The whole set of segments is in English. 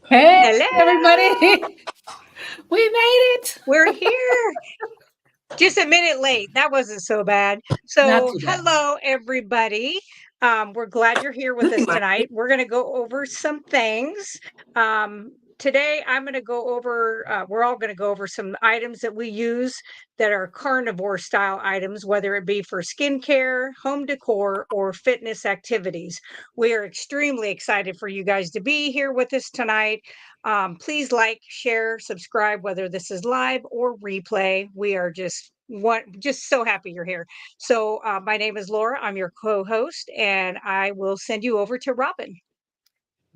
Hey, Hello, everybody. We made it. we're here. Just a minute late. That wasn't so bad. Not So, too bad. hello, everybody. We're glad you're here with us tonight. We're going to go over some things. Today, I'm going to go over, we're all going to go over some items that we use that are carnivore style items, whether it be for skincare, home decor, or fitness activities. We are extremely excited for you guys to be here with us tonight. Please like, share, subscribe, whether this is live or replay. We are just so happy you're here. So my name is Laura. I'm your co-host, and I will send you over to Robin.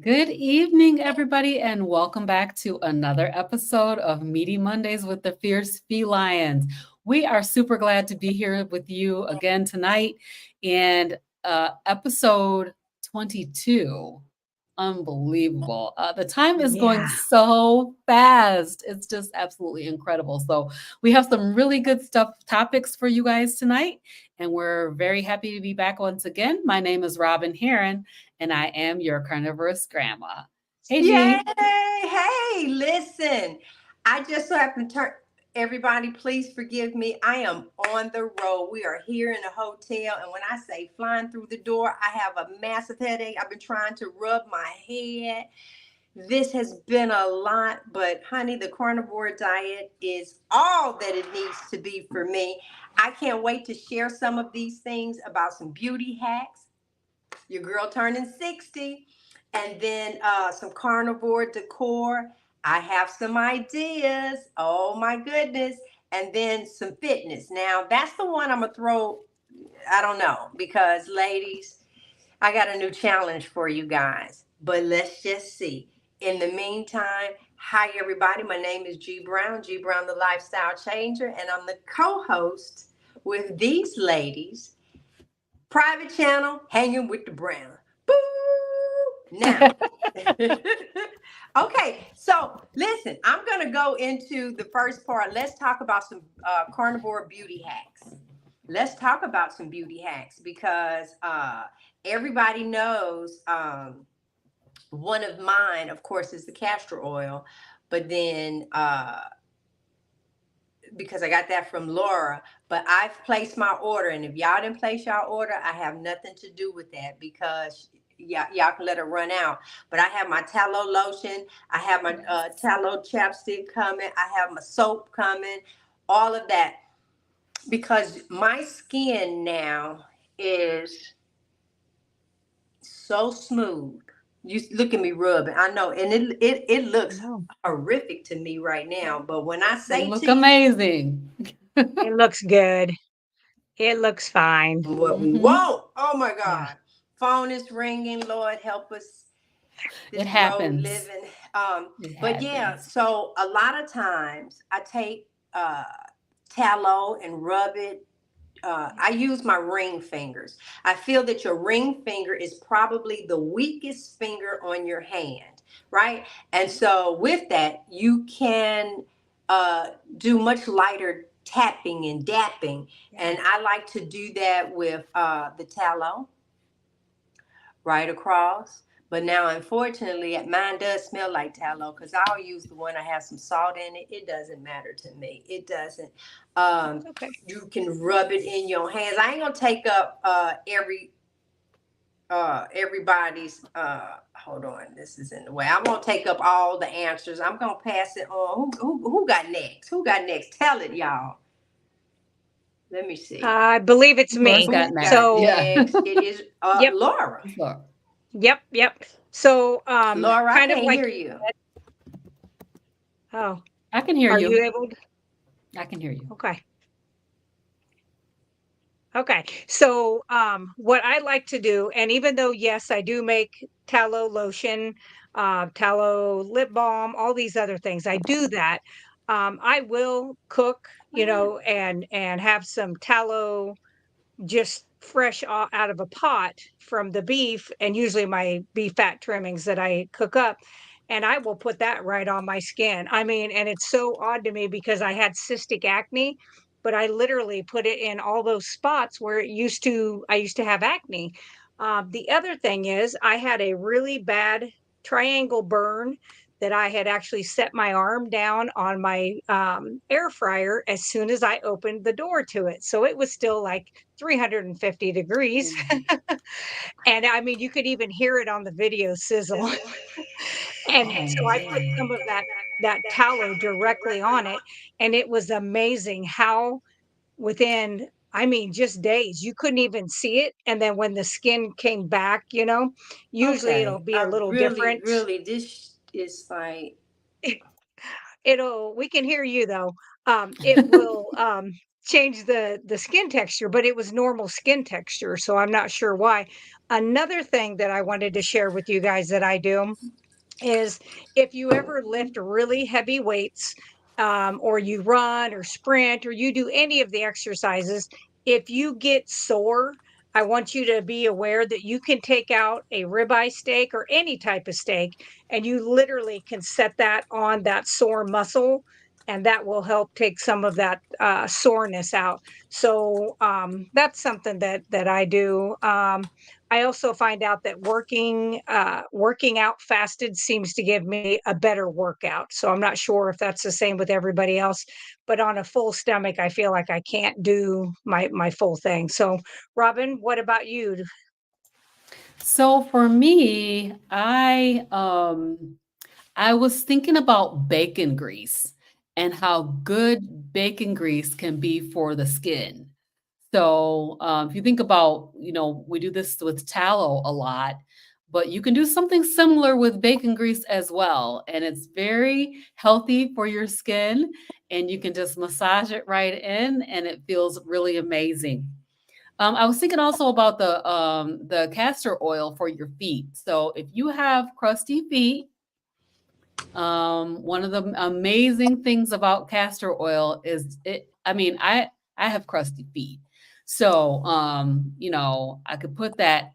Good evening, everybody, and welcome back to another episode of Meaty Mondays with the Fierce Felines. We are super glad to be here with you again tonight in episode 22. Unbelievable. The time is going Yeah. so fast. It's just absolutely incredible. So, we have some really good topics for you guys tonight, and we're very happy to be back once again. My name is Robin Heron, and I am your carnivorous grandma. Hey, Yay! G. Hey, listen. I just so happen to turn everybody, please forgive me. I am on the road. We are here in a hotel, and when I say flying through the door, I have a massive headache. I've been trying to rub my head. This has been a lot, but honey, the carnivore diet is all that it needs to be for me. I can't wait to share some of these things about some beauty hacks. Your girl turning 60, and then some carnivore decor. I have some ideas. Oh my goodness. And then some fitness. Now, that's the one I'm going to throw. I don't know, because ladies, I got a new challenge for you guys. But let's just see. In the meantime, hi everybody. My name is G Brown, G Brown the Lifestyle Changer, and I'm the co-host with these ladies. Private channel, hanging with the Brown. Boo! Now, okay, so listen, I'm going to go into the first part. Let's talk about some carnivore beauty hacks. Let's talk about some beauty hacks because everybody knows one of mine, of course, is the castor oil. But then because I got that from Laura, but I've placed my order. And if y'all didn't place y'all order, I have nothing to do with that because y'all can let it run out. But I have my tallow lotion. I have my tallow chapstick coming. I have my soap coming, all of that. Because my skin now is so smooth. You look at me rubbing. I know, and it looks No, horrific to me right now. But when I You say look to you, amazing. it looks good. It looks fine. what we Hmm. want. Oh my Yeah. God. Phone is ringing. Lord help us. It This road happens. living. It But yeah, happens. so a lot of times I take tallow and rub it. I use my ring fingers. I feel that your ring finger is probably the weakest finger on your hand, right? And so with that, you can do much lighter tapping and dapping. And I like to do that with the tallow right across. But now, unfortunately, mine does smell like tallow because I'll use the one I have some salt in it. It doesn't matter to me. It doesn't. It's okay. You can rub it in your hands. I ain't gonna take up everybody's. Hold on, this is in the way. I won't take up all the answers. I'm gonna pass it on. Who got next? Who got next? Tell it, y'all. Let me see. I believe it's Laura's me. got Who next. got So, Yeah. next? It is yep, Laura. Look, yep. So, Laura, I kind of can't like hear you you. said, oh, I can hear are you you. able to? I can hear you. Okay. Okay. So, what I like to do, and even though, yes, I do make tallow lotion, tallow lip balm, all these other things, I do that. I will cook, and have some tallow just fresh out of a pot from the beef, and usually my beef fat trimmings that I cook up. And I will put that right on my skin. I mean, and it's so odd to me because I had cystic acne, but I literally put it in all those spots where I used to have acne. The other thing is, I had a really bad triangle burn that I had actually set my arm down on my air fryer as soon as I opened the door to it. So it was still like 350 degrees. Mhm. And I mean, you could even hear it on the video sizzle. And Oh so I put man. some of that tallow directly on it, and it was amazing how within, I mean, just days, you couldn't even see it. And then when the skin came back, usually it'll Okay. be I a little really, different. really, this is like, We can hear you though. It will change the skin texture, but it was normal skin texture, so I'm not sure why. Another thing that I wanted to share with you guys that I do is if you ever lift really heavy weights, or you run or sprint or you do any of the exercises, if you get sore, I want you to be aware that you can take out a ribeye steak or any type of steak, and you literally can set that on that sore muscle, and that will help take some of that soreness out. So that's something that I do. I also find out that working out fasted seems to give me a better workout. So I'm not sure if that's the same with everybody else, but on a full stomach, I feel like I can't do my full thing. So, Robin, what about you? So for me, I was thinking about bacon grease and how good bacon grease can be for the skin. So, if you think about, we do this with tallow a lot, but you can do something similar with bacon grease as well. And it's very healthy for your skin, and you can just massage it right in, and it feels really amazing. I was thinking also about the castor oil for your feet. So if you have crusty feet, one of the amazing things about castor oil is it. I mean, I have crusty feet, so I could put that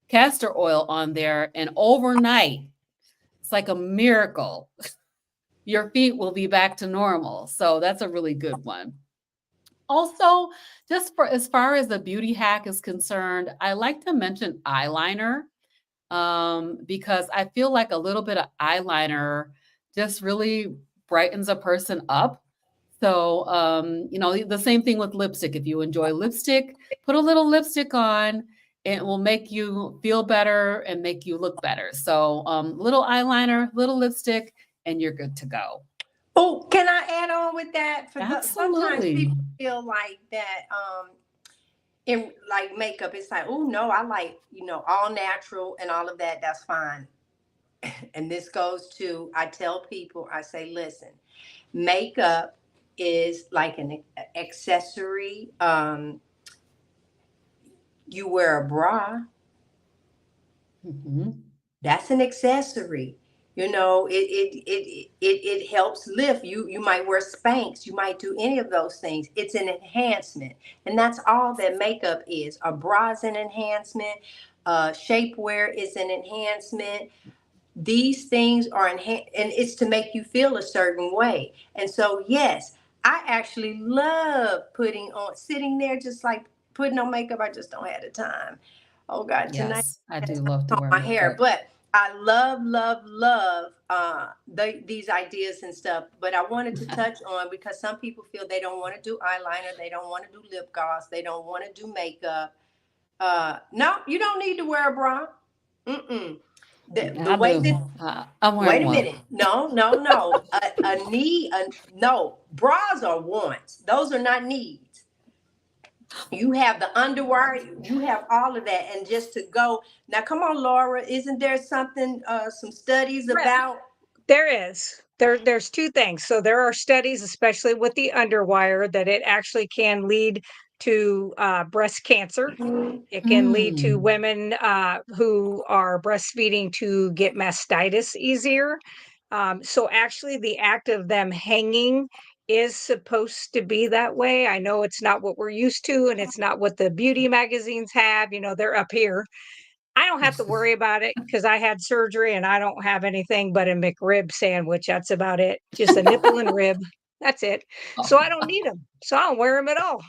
castor oil on there, and overnight, it's like a miracle. Your feet will be back to normal. So that's a really good one. Also, just for as far as the beauty hack is concerned, I like to mention eyeliner, because I feel like a little bit of eyeliner just really brightens a person up. So, the same thing with lipstick. If you enjoy lipstick, put a little lipstick on. It will make you feel better and make you look better. So, little eyeliner, little lipstick, and you're good to go. oh, can I add on with that? For the sometimes Absolutely. people feel like that in like makeup, it's like, oh no, I like, all natural and all of that, that's fine. And this goes to, I tell people, I say, listen, makeup is like an accessory. You wear a bra, Mhm. that's an accessory. It helps lift. You might wear Spanx, you might do any of those things. It's an enhancement. And that's all that makeup is. A bra is an enhancement, shapewear is an enhancement. These things are enhanced, and it's to make you feel a certain way. And so yes, I actually love putting on, sitting there just like putting on makeup. I just don't have the time. Oh God, tonight Yes, I I had do time love to to comb wear my hair. makeup. But I love, love, love these ideas and stuff. But I wanted to touch on, because some people feel they don't want to do eyeliner, they don't want to do lip gloss, they don't want to do makeup. No, you don't need to wear a bra. Mm-mm. The I way do. that, I'm wait wearing a one. minute. No, no, no. A need, no. Bras are wants. Those are not needs. You have the underwear, you have all of that. And just to go, now come on, Laura, isn't there something, some studies about? There is. There's 2 things. So there are studies, especially with the underwire, that it actually can lead to breast cancer. It can lead to Mm. women who are breastfeeding to get mastitis easier. So actually, the act of them hanging is supposed to be that way. I know it's not what we're used to, and it's not what the beauty magazines have. They're up here. I don't have to worry about it because I had surgery and I don't have anything but a McRib sandwich. That's about it. Just a nipple and rib. That's it. So I don't need them. So I don't wear them at all.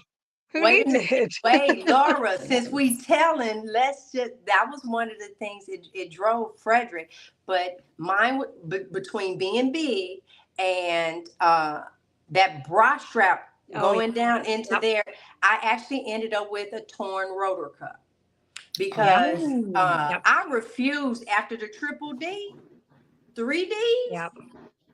Who Wait a needs minute. it? Wait, Laura, since we telling, that was one of the things it drove Frederick. But mine, between being big and that bra strap Oh, going down into yep. there, I actually ended up with a torn rotor cuff Yep. because Oh. Yep. I refused after the triple D, 3Ds. Yep.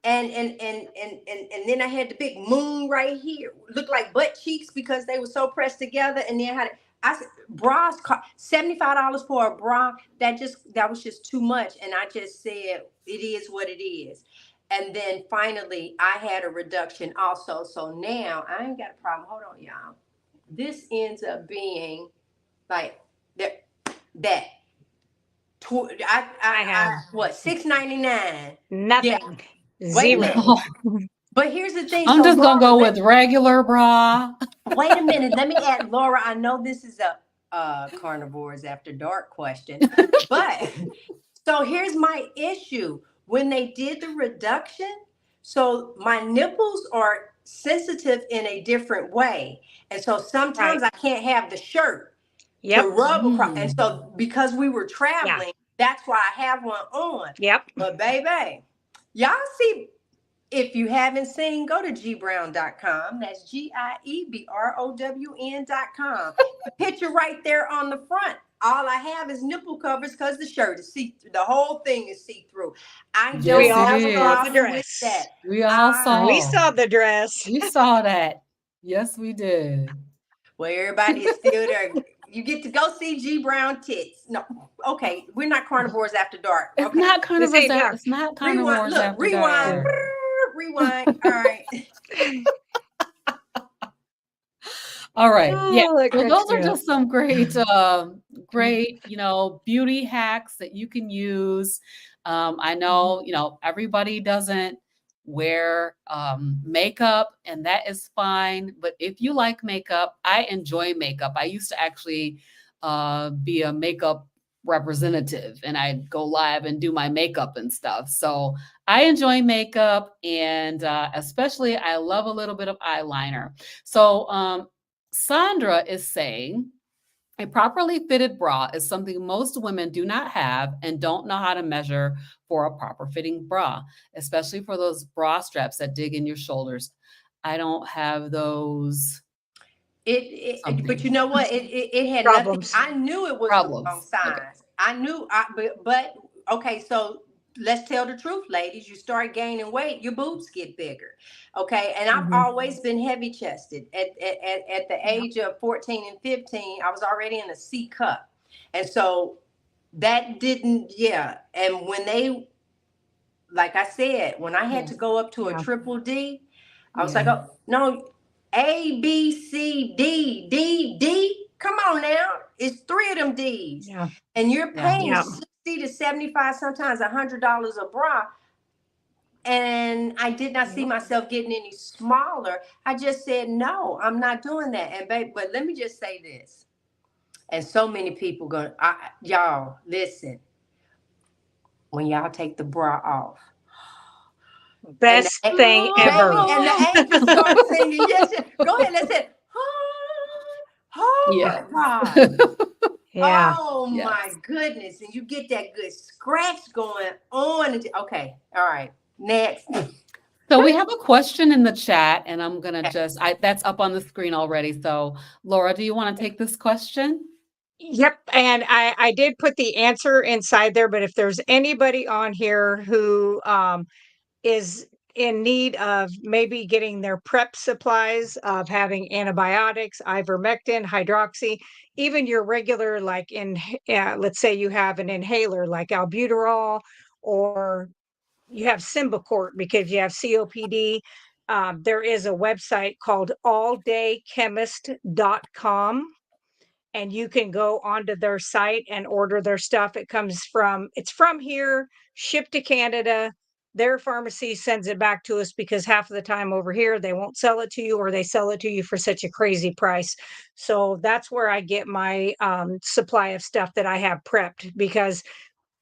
And then I had the big moon right here, looked like butt cheeks because they were so pressed together. And then I said bras cost $75 for a bra. That was just too much. And I just said it is what it is. And then finally I had a reduction also. So now I ain't got a problem. Hold on, y'all. This ends up being like that. I have What, $6.99? Yeah. nothing. Wait a minute. Zero. But here's the thing. I'm So just gonna Laura, go with regular bra. wait a minute. Let me add, Laura. I know this is a Carnivores After Dark question, but so here's my issue. When they did the reduction, so my nipples are sensitive in a different way, and so Right. sometimes I can't have the shirt to Yep. rub across. And Mm. so because we were Yeah. traveling, that's why I have one on. Yep. But baby, y'all see. If you haven't seen, go to gbrown.com. That's GIEBROWN.com. The picture right there on the front. All I have is nipple covers because the shirt is the whole thing is see-through. I We Yes, don't it all have a saw the is. problem with dress. that. We all We saw. saw the dress. We saw that. Yes, we did. Well, everybody is still there. You get to go see G Brown tits. No, okay, we're not Carnivores After Dark. It's Okay, not This carnivores. ain't dark. It's not rewind. carnivores Look, after rewind, dark. rewind. All right. All right. Yeah. Oh, that So cracks those me are up. just some great, beauty hacks that you can use. I know, everybody doesn't wear makeup, and that is fine. But if you like makeup, I enjoy makeup. I used to actually be a makeup representative, and I'd go live and do my makeup and stuff. So I enjoy makeup, and especially I love a little bit of eyeliner. So Sandra is saying a properly fitted bra is something most women do not have and don't know how to measure for a proper fitting bra, especially for those bra straps that dig in your shoulders. I don't have those But you something know what? It had nothing. Problems. I knew it was the wrong problems. Okay. size. I knew. But okay. So let's tell the truth, ladies. You start gaining weight, your boobs get bigger. Okay. And I've Mhm. always been heavy chested. At the Yep. age of 14 and 15, I was already in a C cup, and so that didn't. Yeah. And when they, like I said, when I had Yeah. to go up to a Yeah. triple D, I was like, Yeah. oh no, A, B, C, D, D, D. Come on now. It's three of them D's. Yeah. And you're Yeah. paying Yeah. 60 to 75, sometimes $100 a bra. And I did not see Yep. myself getting any smaller. I just said, no, I'm not doing that. And babe, but let me just say this. And so many people y'all, listen, when y'all take the bra off, and Best thing ever. baby, and the angels start singing. Yes, yes. Go ahead. Let's say, oh Yeah. my God. Yeah. Oh my Yes. goodness. And you get that good scratch going on. Okay. All right. Next. So we have a question in the chat, and I'm gonna Okay. that's up on the screen already. So Laura, do you want to take this question? Yep. And I did put the answer inside there, but if there's anybody on here who is in need of maybe getting their prep supplies of having antibiotics, ivermectin, hydroxy, even your regular, like let's say you have an inhaler like albuterol, or you have Symbicort because you have COPD. There is a website called alldaychemist.com, and you can go onto their site and order their stuff. It's from here, shipped to Canada. Their pharmacy sends it back to us because half of the time over here, they won't sell it to you, or they sell it to you for such a crazy price. So that's where I get my supply of stuff that I have prepped, because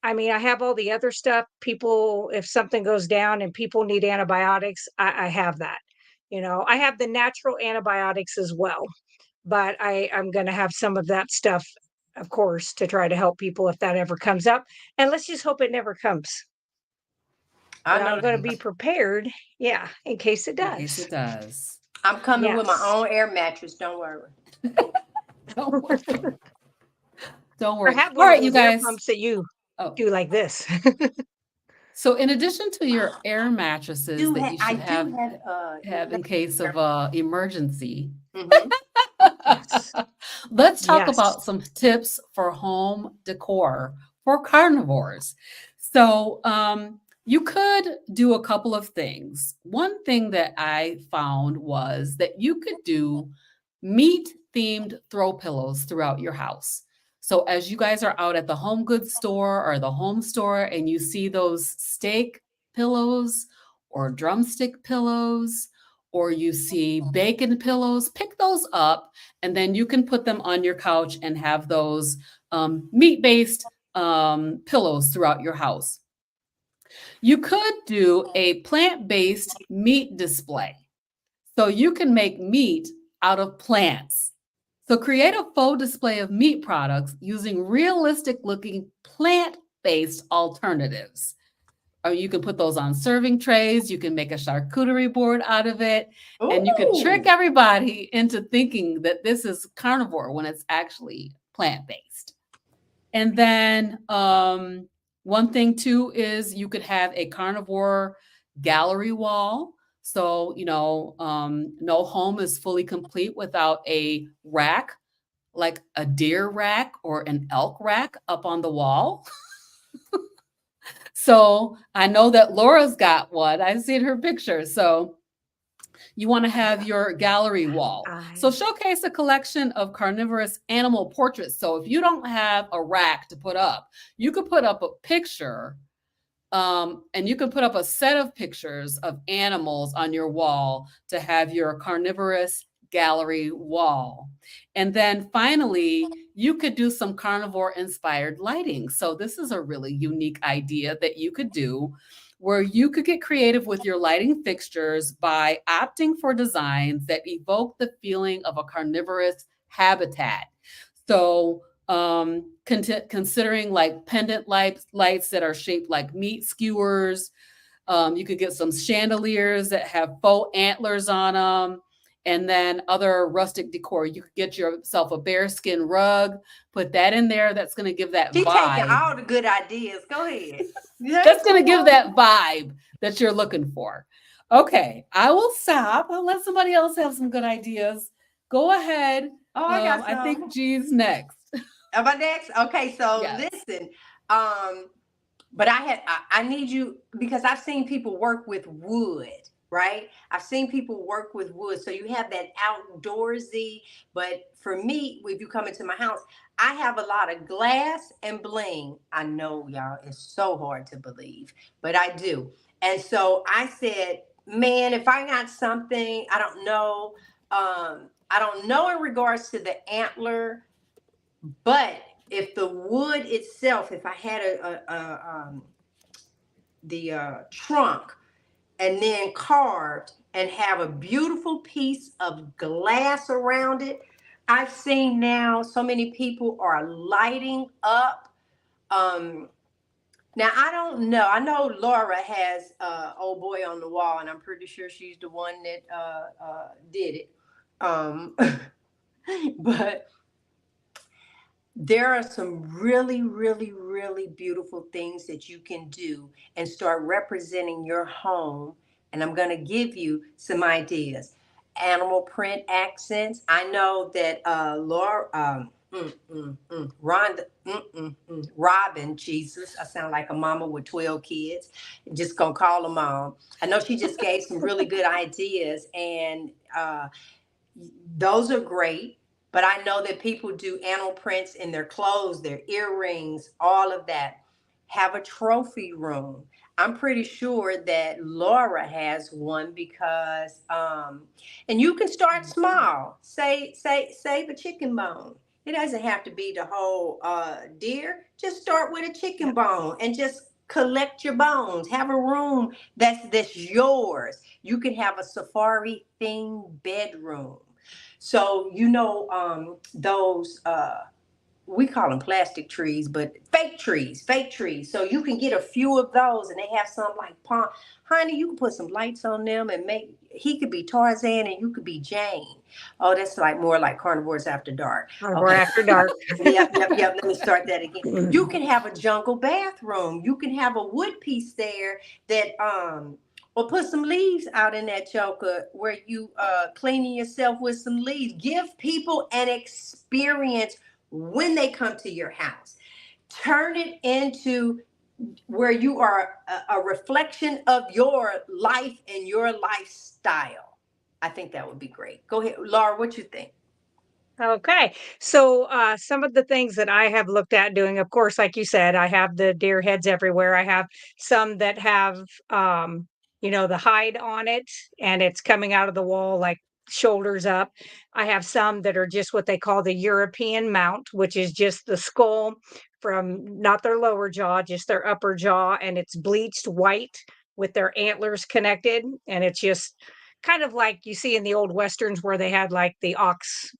I mean, I have all the other stuff. People, if something goes down and people need antibiotics, I have that. I have the natural antibiotics as well. but I'm going to have some of that stuff, of course, to try to help people if that ever comes up. And let's just hope it never comes. I But know I'm going to that. be prepared, yeah, in case it In case it does. does. I'm coming with my Yes. own air mattress. Don't worry. Don't worry. Don't Or worry. have All one of right, you those air guys. pumps that you Oh, do like this. so in addition to your air mattresses that you I should do have have in case of emergency, hmm Yes. let's talk Yes. about some tips for home decor for carnivores. So, you could do a couple of things. One thing that I found was that you could do meat themed throw pillows throughout your house. So, as you guys are out at the home goods store or the home store and you see those steak pillows or drumstick pillows, or you see bacon pillows, pick those up and then you can put them on your couch and have those meat-based pillows throughout your house. You could do a plant-based meat display. So you can make meat out of plants. So create a faux display of meat products using realistic looking plant-based alternatives. Or you can put those on serving trays. You can make a charcuterie board out of it. And you could trick Ooh. everybody into thinking that this is carnivore when it's actually plant based. And then one thing too is you could have a carnivore gallery wall. So, no home is fully complete without a rack, like a deer rack or an elk rack up on the wall. So I know that Laura's got one. I've seen her picture. So you want to have your gallery wall. So I showcase a collection of carnivorous animal portraits. So if you don't have a rack to put up, you could put up a picture and you can put up a set of pictures of animals on your wall to have your carnivorous gallery wall. And then finally, you could do some carnivore inspired lighting. So, this is a really unique idea that you could do where you could get creative with your lighting fixtures by opting for designs that evoke the feeling of a carnivorous habitat. So, considering like pendant lights that are shaped like meat skewers. You could get some chandeliers that have faux antlers on them, and then other rustic decor. You could get yourself a bearskin rug, put that in there. That's going to give that She taking vibe. all the good ideas. Go ahead. That's going to give that vibe that you're looking for. Okay, I will stop. I'll let somebody else have some good ideas. Go ahead. Oh, I got I think some. G's next. Am I next? Okay, so Yes. listen. But I need you because I've seen people work with wood, right? I've seen people work with wood. So you have that outdoorsy, but for me, if you come into my house, I have a lot of glass and bling. I know y'all, it's so hard to believe, but I do. And so I said, man, if I got something, I don't know in regards to the antler, but if the wood itself, if I had the trunk and then carved and have a beautiful piece of glass around it, I've seen now so many people are lighting up. Um, Now I don't know. I know Laura has old boy on the wall, and I'm pretty sure she's the one that did it. Um, but there are some really, really, really beautiful things that you can do and start representing your home. And I'm going to give you some ideas. Animal print accents. I know that Laura, Rhonda, Robin, Jesus, I sound like a mama with 12 kids. Just gonna call her mom. I know she just gave some really good ideas, and those are great. But I know that people do animal prints in their clothes, their earrings, all of that. Have a trophy room. I'm pretty sure that Laura has one because, and you can start small. Save a chicken bone. It doesn't have to be the whole deer. Just start with a chicken Yep. bone and just collect your bones. Have a room that's yours. You can have a safari themed bedroom. So those we call them plastic trees, but fake trees. So you can get a few of those, and they have some like palm. Honey, you can put some lights on them and make. He could be Tarzan and you could be Jane. Oh, that's like more like Carnivores After Dark. Or Okay. after dark. Yep. Let me start that again. You can have a jungle bathroom. You can have a wood piece there that or put some leaves out in that joker where you cleaning yourself with some leaves. Give people an experience when they come to your house. Turn it into where you are a reflection of your life and your lifestyle. I think that would be great. Go ahead, Laura, what you think? Okay. So some of the things that I have looked at doing, of course, like you said, I have the deer heads everywhere. I have some that have the hide on it and it's coming out of the wall like shoulders up. I have some that are just what they call the European mount, which is just the skull from not their lower jaw, just their upper jaw, and it's bleached white with their antlers connected. And it's just kind of like you see in the old westerns where they had like the ox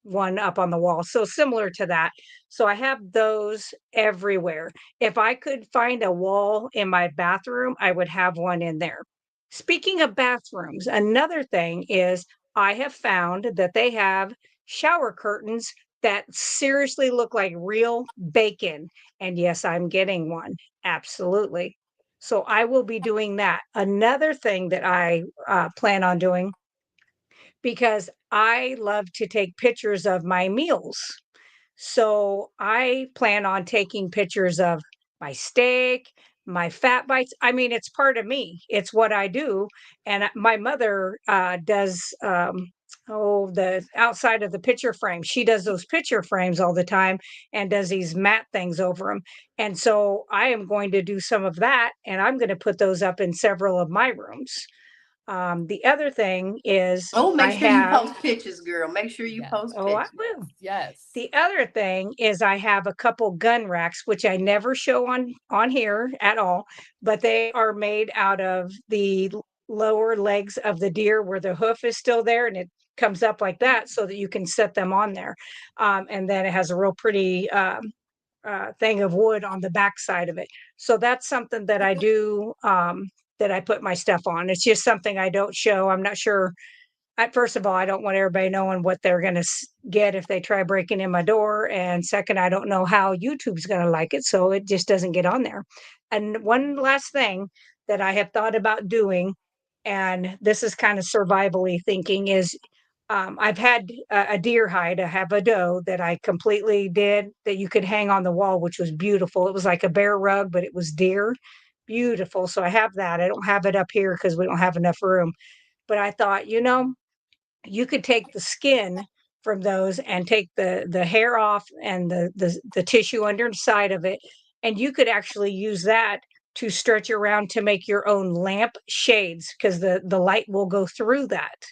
one up on the wall. So similar to that. So I have those everywhere. If I could find a wall in my bathroom, I would have one in there. Speaking of bathrooms, another thing is I have found that they have shower curtains that seriously look like real bacon. And yes, I'm getting one. Absolutely. So I will be doing that. Another thing that I plan on doing because I love to take pictures of my meals. So I plan on taking pictures of my steak, my fat bites. I mean, it's part of me. It's what I do. And my mother does the outside of the picture frame. She does those picture frames all the time and does these matte things over them. And so I am going to do some of that and I'm going to put those up in several of my rooms. The other thing is Oh, make I sure you have, post pictures, girl. Make sure you Yeah. post oh, I pictures. will. Yes. The other thing is I have a couple gun racks, which I never show on here at all, but they are made out of the lower legs of the deer where the hoof is still there and it comes up like that so that you can set them on there. And then it has a real pretty thing of wood on the back side of it. So that's something that I do that I put my stuff on. It's just something I don't show. I'm not sure first of all, I don't want everybody knowing what they're going to get if they try breaking in my door. And second, I don't know how YouTube's going to like it. So it just doesn't get on there. And one last thing that I have thought about doing, and this is kind of survivally thinking, is I've had a deer hide. I have a doe that I completely did that you could hang on the wall, which was beautiful. It was like a bear rug, but it was deer. Beautiful. So I have that. I don't have it up here because we don't have enough room. But I thought, you could take the skin from those and take the hair off and the tissue underside of it, and you could actually use that to stretch around to make your own lamp shades because the light will go through that.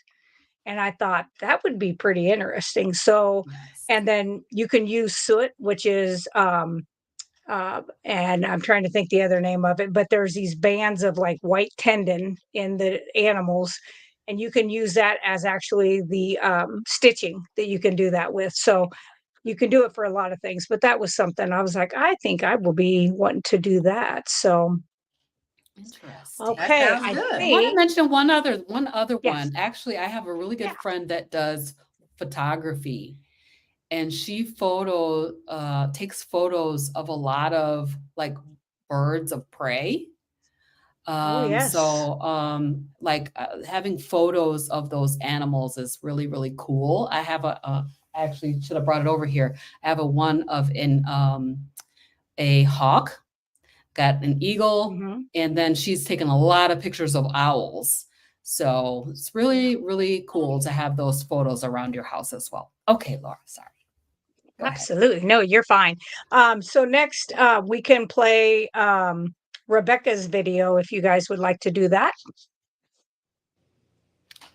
And I thought that would be pretty interesting. So, Yes. and then you can use soot, which is and I'm trying to think the other name of it, but there's these bands of like white tendon in the animals, and you can use that as actually the stitching that you can do that with. So you can do it for a lot of things, but that was something I was like, I think I will be wanting to do that. So, Interesting. That okay, sounds I I good. want to think, mention one other yes, one. Actually, I have a really good yeah. friend that does photography, and she takes photos of a lot of like birds of prey. Oh, yes. Like having photos of those animals is really, really cool. I actually should have brought it over here. I have a one of a hawk, got an eagle, Hmm. and then she's taken a lot of pictures of owls. So it's really, really cool to have those photos around your house as well. Okay, Laura, sorry. Go ahead. Absolutely. No, you're fine. So next, we can play Rebecca's video if you guys would like to do that.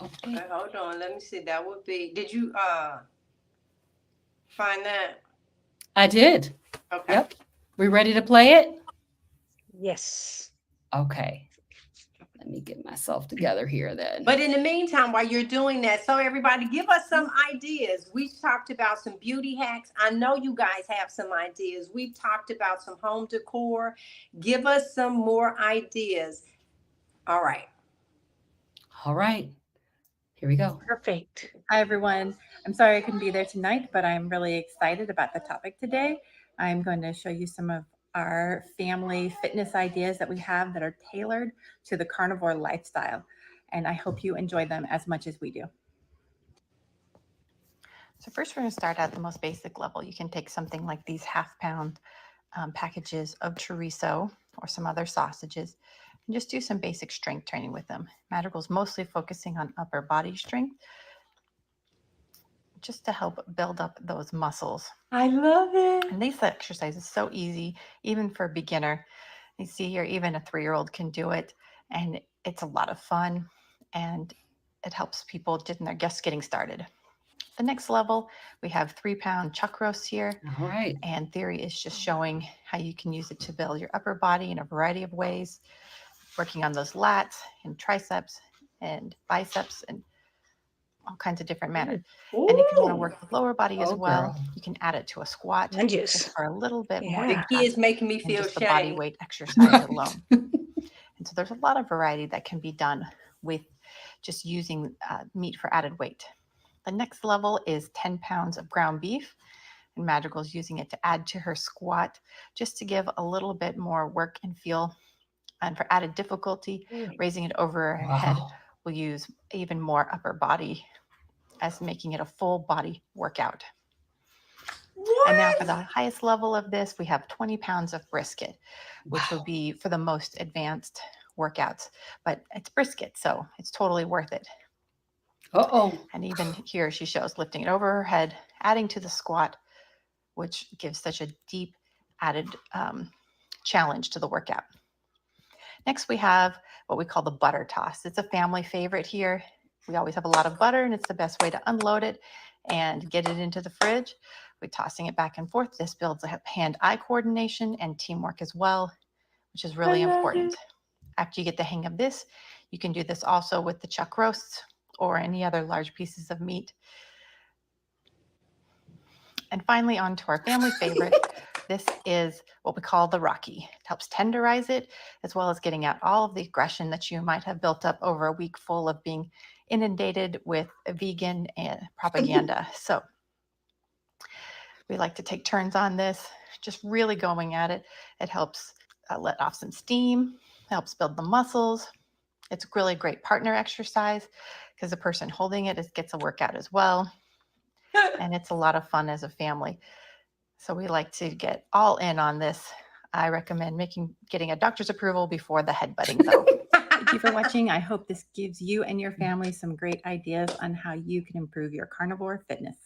Okay. Okay, hold on. Let me see. That would be. Did you find that? I did. Okay. Yep. We ready to play it? Yes. Okay. Let me get myself together here then. But in the meantime, while you're doing that, so everybody, give us some ideas. We've talked about some beauty hacks. I know you guys have some ideas. We've talked about some home decor. Give us some more ideas. All right. All right. Here we go. Perfect. Hi, everyone. I'm sorry I couldn't be there tonight, but I'm really excited about the topic today. I'm going to show you some of our family fitness ideas that we have that are tailored to the carnivore lifestyle. And I hope you enjoy them as much as we do. So first, we're going to start at the most basic level. You can take something like these half-pound packages of chorizo or some other sausages and just do some basic strength training with them. Madrigal's mostly focusing on upper body strength, just to help build up those muscles. I love it. And these exercises so easy, even for a beginner. You see here, even a 3-year-old can do it, and it's a lot of fun, and it helps people just getting started. The next level, we have 3-pound chuck roasts here. All right. And theory is just showing how you can use it to build your upper body in a variety of ways, working on those lats and triceps and biceps and all kinds of different manners. And if you want to work the lower body as well, you can add it to a squat Lunges. just for a little bit more The impact kids making me than feel just the body shame. weight exercise alone. And so there's a lot of variety that can be done with just using meat for added weight. The next level is 10 pounds of ground beef, and Madrigal's using it to add to her squat just to give a little bit more work and feel. And for added difficulty, raising it over her head will use even more upper body as making it a full body workout. What? And now for the highest level of this, we have 20 pounds of brisket, which would be for the most advanced workouts. But it's brisket, so it's totally worth it. Uh-oh. And even here she shows lifting it over her head, adding to the squat, which gives such a deep added challenge to the workout. Next, we have what we call the butter toss. It's a family favorite here. We always have a lot of butter, and it's the best way to unload it and get it into the fridge. We're tossing it back and forth. This builds hand-eye coordination and teamwork as well, which is really important. After you get the hang of this, you can do this also with the chuck roasts or any other large pieces of meat. And finally, on to our family favorite. This is what we call the Rocky. It helps tenderize it, as well as getting out all of the aggression that you might have built up over a week full of being inundated with vegan propaganda. So we like to take turns on this, just really going at it. It helps let off some steam, helps build the muscles. It's really a great partner exercise because the person holding it gets a workout as well. And it's a lot of fun as a family. So we like to get all in on this. I recommend getting a doctor's approval before the headbutting, though. Thank you for watching. I hope this gives you and your family some great ideas on how you can improve your carnivore fitness.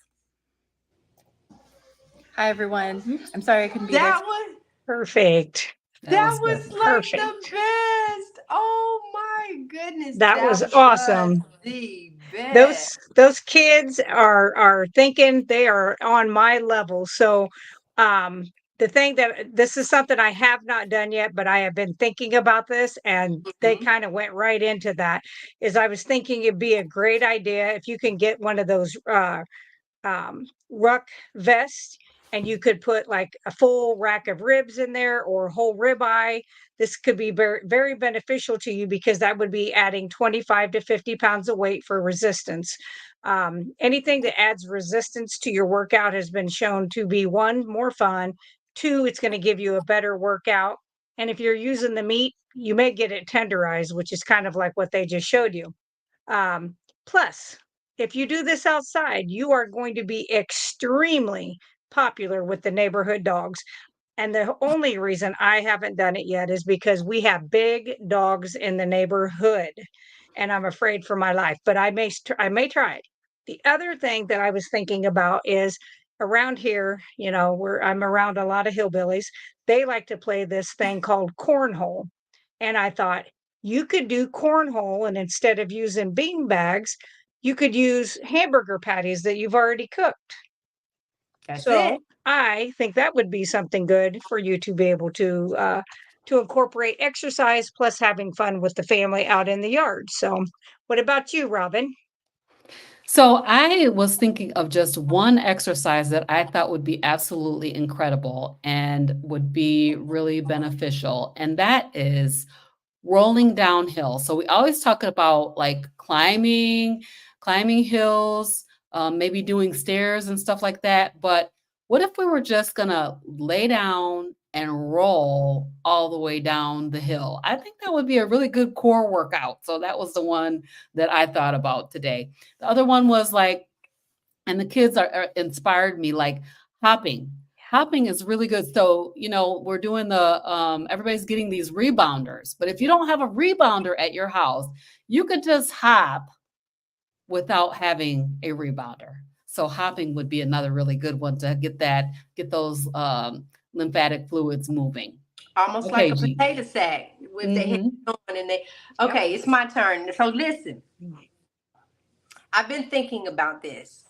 Hi, everyone. I'm sorry I couldn't be there. That was perfect. That was like perfect. the best. Oh my goodness. That was awesome. The best. Those kids are thinking they are on my level. So the thing that this is something I have not done yet, but I have been thinking about this, and they kind of went right into that. Is I was thinking it'd be a great idea if you can get one of those ruck vests, and you could put like a full rack of ribs in there or whole ribeye. This could be very, very beneficial to you because that would be adding 25 to 50 pounds of weight for resistance. Anything that adds resistance to your workout has been shown to be, 1, more fun, 2, it's going to give you a better workout. And if you're using the meat, you may get it tenderized, which is kind of like what they just showed you. Plus, if you do this outside, you are going to be extremely popular with the neighborhood dogs. And the only reason I haven't done it yet is because we have big dogs in the neighborhood, and I'm afraid for my life, but I may try it. The other thing that I was thinking about is around here, I'm around a lot of hillbillies. They like to play this thing called cornhole. And I thought, you could do cornhole, and instead of using bean bags, you could use hamburger patties that you've already cooked. That's So it. I think that would be something good for you to be able to to incorporate exercise plus having fun with the family out in the yard. So, what about you, Robin? So I was thinking of just one exercise that I thought would be absolutely incredible and would be really beneficial, and that is rolling downhill. So we always talk about like climbing hills, maybe doing stairs and stuff like that. But what if we were just gonna lay down and roll all the way down the hill? I think that would be a really good core workout. So that was the one that I thought about today. The other one was like, and the kids are inspired me, like hopping. Hopping is really good. So, we're doing everybody's getting these rebounders. But if you don't have a rebounder at your house, you could just hop without having a rebounder. So hopping would be another really good one to get those lymphatic fluids moving. Almost like Okay, a G. potato sack with their head Mm-hmm. on and they. Okay, it's my turn. So listen, I've been thinking about this.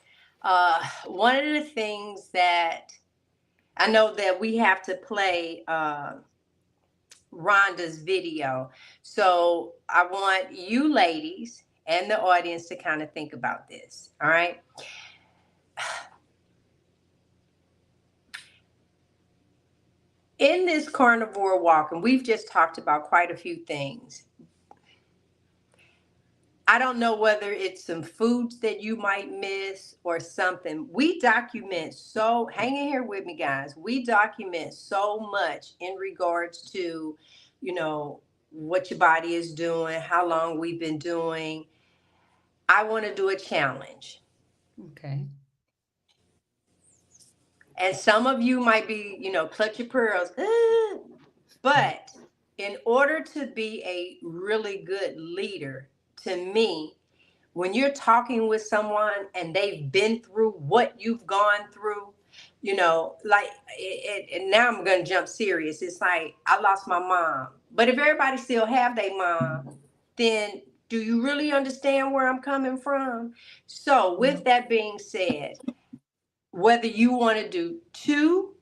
One of the things that I know that we have to play Rhonda's video. So I want you ladies and the audience to kind of think about this. All right. In this carnivore walk, and we've just talked about quite a few things. I don't know whether it's some foods that you might miss or something. We document hang in here with me, guys. We document so much in regards to, what your body is doing, how long we've been doing. I want to do a challenge. Okay. And some of you might be, clutch your pearls. But in order to be a really good leader, to me, when you're talking with someone and they've been through what you've gone through, like, and now I'm going to jump serious. It's like, I lost my mom. But if everybody still have their mom, then do you really understand where I'm coming from? So with that being said, whether you want to do 2,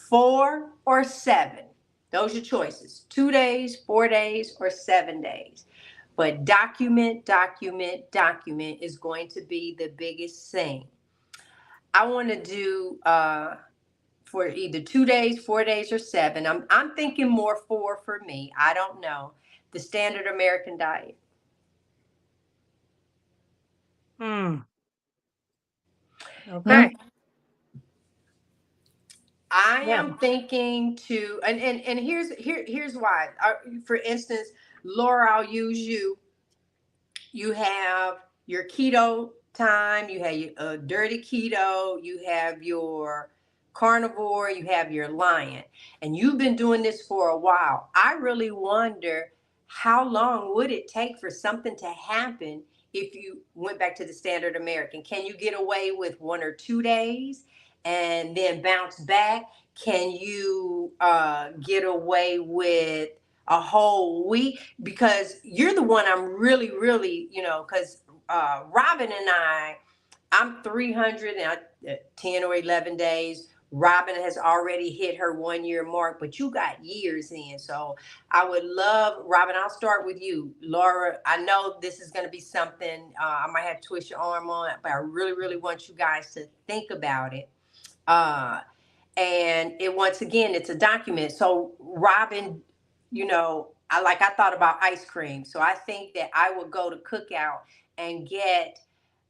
4, or 7, those are choices. 2 days, 4 days, or 7 days. But document is going to be the biggest thing. I want to do for either 2 days, 4 days, or 7. I'm thinking more 4 for me. I don't know. The standard American diet. Okay. I am thinking to, and here's why. For instance, Laura, I'll use you. You have your keto time, you have your dirty keto, you have your carnivore, you have your lion, and you've been doing this for a while. I really wonder how long would it take for something to happen if you went back to the standard American? Can you get away with 1 or 2 days and then bounce back? Can you get away with a whole week? Because you're the one I'm really, because Robin and I'm 310 or 11 days. Robin has already hit her 1 year mark, but you got years in. So I would love, Robin, I'll start with you. Laura, I know this is going to be something I might have to twist your arm on, but I really want you guys to think about it. And once again, it's a document. So Robin, I thought about ice cream. So I think that I would go to Cookout and get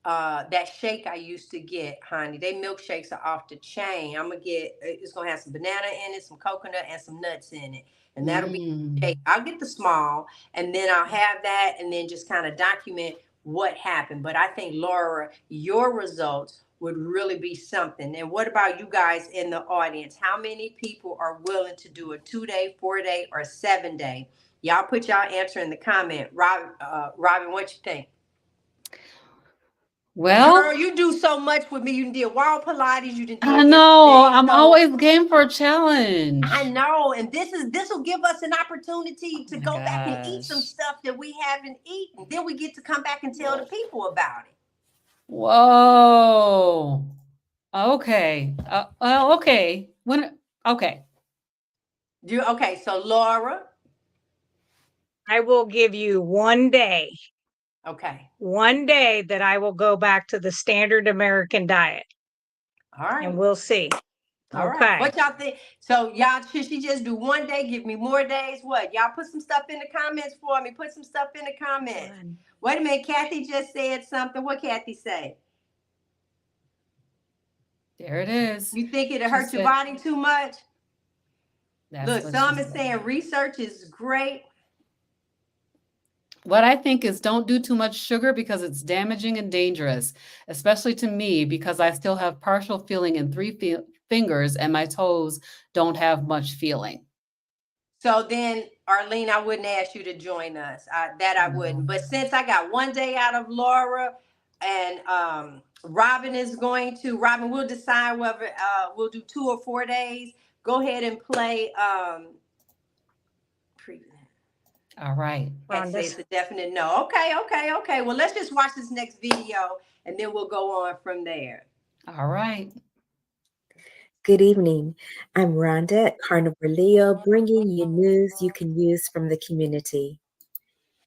that shake I used to get, honey. They milkshakes are off the chain. It's gonna have some banana in it, some coconut, and some nuts in it. And that'll be shake. I'll get the small, and then I'll have that, and then just kind of document what happened. But I think, Laura, your results would really be something. And what about you guys in the audience? How many people are willing to do a 2-day, 4-day, or 7-day? Y'all put y'all answer in the comment. Robin, what you think? Well, girl, you do so much with me. You did wall Pilates. You did I everything. know. I'm So always game for a challenge. I know, and this will give us an opportunity to Oh my go back and eat some gosh. stuff that we haven't eaten. Then we get to come back and tell the people about it. Whoa. Okay. Okay. Okay. Okay, so Laura. I will give you one day that I will go back to the standard American diet. All right. And we'll see. All right. What y'all think? So y'all, should she just do one day? Give me more days? What? Y'all put some stuff in the comments for me. Put some stuff in the comments. Wait a minute. Kathy just said something. What Kathy say? There it is. You think it'll hurt your body too much? Look, some is saying research is great. What I think is don't do too much sugar because it's damaging and dangerous, especially to me because I still have partial feeling in three fingers and my toes don't have much feeling. So then, Arlene, I wouldn't ask you to join us. I wouldn't. But since I got one day out of Laura and Robin is going to, Robin, we'll decide whether we'll do 2 or 4 days. Go ahead and play. All right. It's a definite no. Okay. Well, let's just watch this next video and then we'll go on from there. All right. Good evening. I'm Rhonda at Carnivore Leo, bringing you news you can use from the community.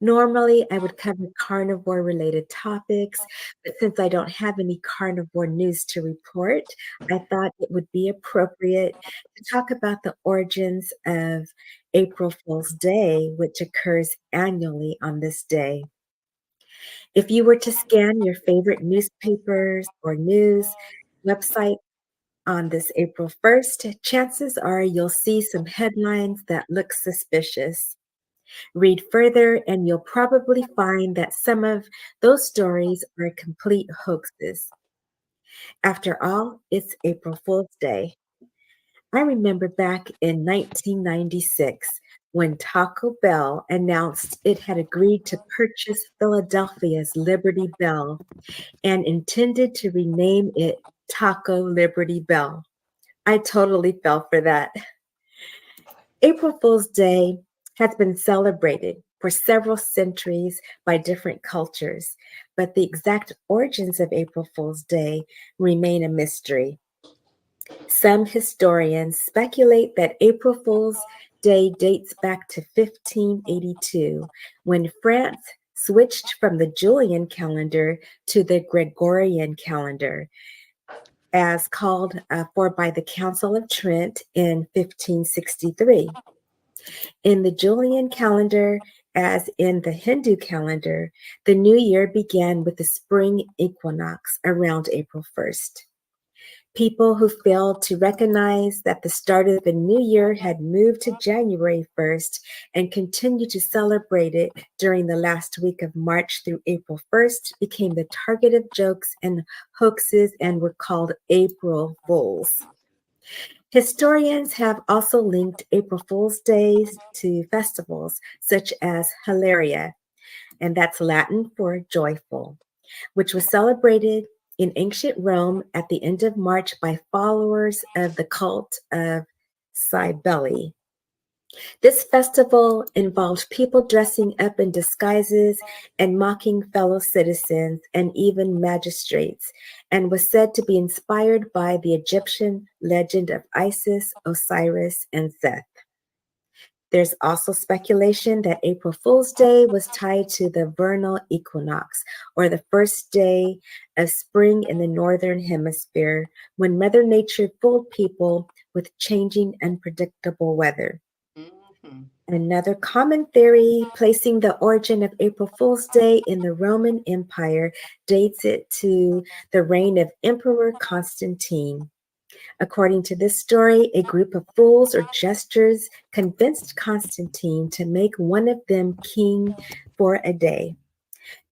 Normally, I would cover carnivore-related topics, but since I don't have any carnivore news to report, I thought it would be appropriate to talk about the origins of April Fool's Day, which occurs annually on this day. If you were to scan your favorite newspapers or news website on this April 1st, chances are you'll see some headlines that look suspicious. Read further and you'll probably find that some of those stories are complete hoaxes. After all, it's April Fool's Day. I remember back in 1996 when Taco Bell announced it had agreed to purchase Philadelphia's Liberty Bell and intended to rename it Taco Liberty Bell. I totally fell for that. April Fool's Day has been celebrated for several centuries by different cultures, but the exact origins of April Fool's Day remain a mystery. Some historians speculate that April Fool's Day dates back to 1582, when France switched from the Julian calendar to the Gregorian calendar, as called for by the Council of Trent in 1563. In the Julian calendar, as in the Hindu calendar, the new year began with the spring equinox around April 1st. People who failed to recognize that the start of the new year had moved to January 1st and continued to celebrate it during the last week of March through April 1st became the target of jokes and hoaxes and were called April Fools. Historians have also linked April Fool's Days to festivals such as Hilaria, and that's Latin for joyful, which was celebrated in ancient Rome at the end of March by followers of the cult of Cybele. This festival involved people dressing up in disguises and mocking fellow citizens and even magistrates, and was said to be inspired by the Egyptian legend of Isis, Osiris, and Seth. There's also speculation that April Fool's Day was tied to the vernal equinox, or the first day of spring in the northern hemisphere, when Mother Nature fooled people with changing, unpredictable weather. Another common theory placing the origin of April Fool's Day in the Roman Empire dates it to the reign of Emperor Constantine. According to this story, a group of fools or jesters convinced Constantine to make one of them king for a day.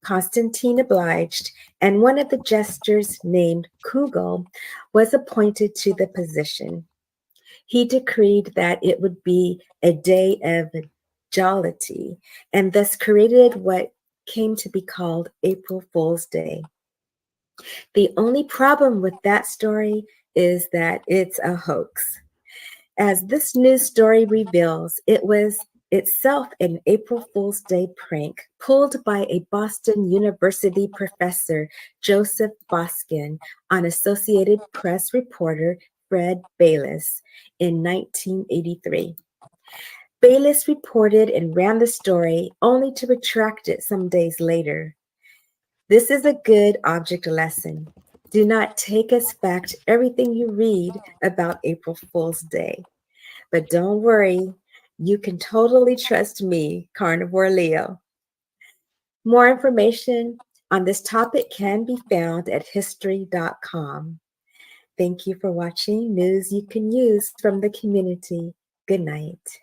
Constantine obliged, and one of the jesters, named Kugel, was appointed to the position. He decreed that it would be a day of jollity, and thus created what came to be called April Fool's Day. The only problem with that story is that it's a hoax. As this news story reveals, it was itself an April Fool's Day prank pulled by a Boston University professor, Joseph Boskin, on Associated Press reporter Fred Bayless in 1983. Bayliss reported and ran the story only to retract it some days later. This is a good object lesson. Do not take as fact everything you read about April Fool's Day. But don't worry, you can totally trust me, Carnivore Leo. More information on this topic can be found at history.com. Thank you for watching News You Can Use from the Community. Good night.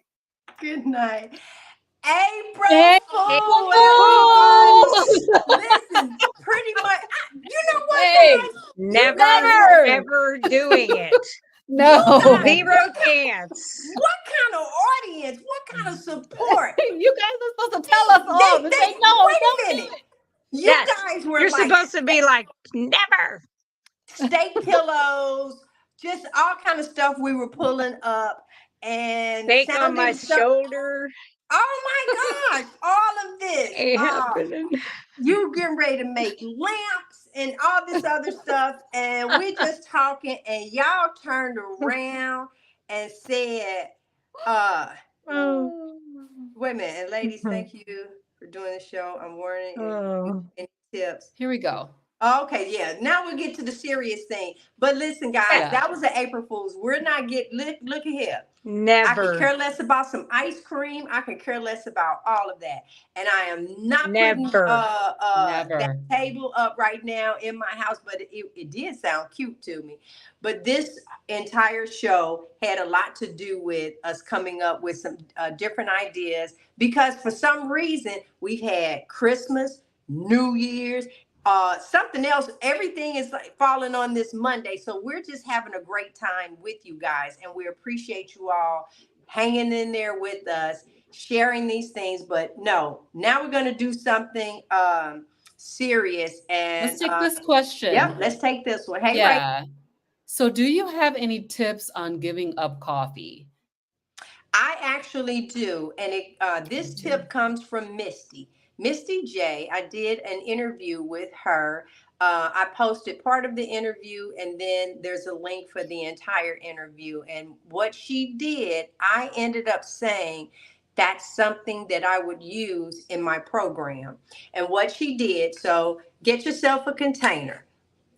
Good night. April April Fool, Fool! everybody. Listen, pretty much. You know what, Hey, guys? Never, Never. ever doing it. No. Zero chance. What kind of audience? What kind of support? You guys are supposed to tell us all and say, no, wait a don't do minute. it. You Yes, guys were You're like supposed to be like, never. steak pillows, just all kind of stuff we were pulling up and Steak on my sounding so. shoulder. Oh my gosh, all of this. Happening. You getting ready to make lamps and all this other stuff, and we're just talking, and y'all turned around and said, Oh. wait a minute, and ladies, thank you for doing the show. I'm warning you. Any tips? Here we go. Okay, yeah. Now we'll get to the serious thing. But listen, guys, Yeah. that was an April Fool's. We're not look at here. I could Never. care less about some ice cream. I could care less about all of that. And I am not putting Never. that table up right now in my house, but it did sound cute to me. But this entire show had a lot to do with us coming up with some different ideas, because for some reason we've had Christmas, New Year's, something else. Everything is like falling on this Monday. So we're just having a great time with you guys. And we appreciate you all hanging in there with us, sharing these things. But no, now we're going to do something serious. And Let's take this question. Yep, let's take this one. Hey, yeah. So do you have any tips on giving up coffee? I actually do. And this tip comes from Misty. Misty J, I did an interview with her. I posted part of the interview, and then there's a link for the entire interview. And what she did, I ended up saying that's something that I would use in my program. And what she did, so get yourself a container.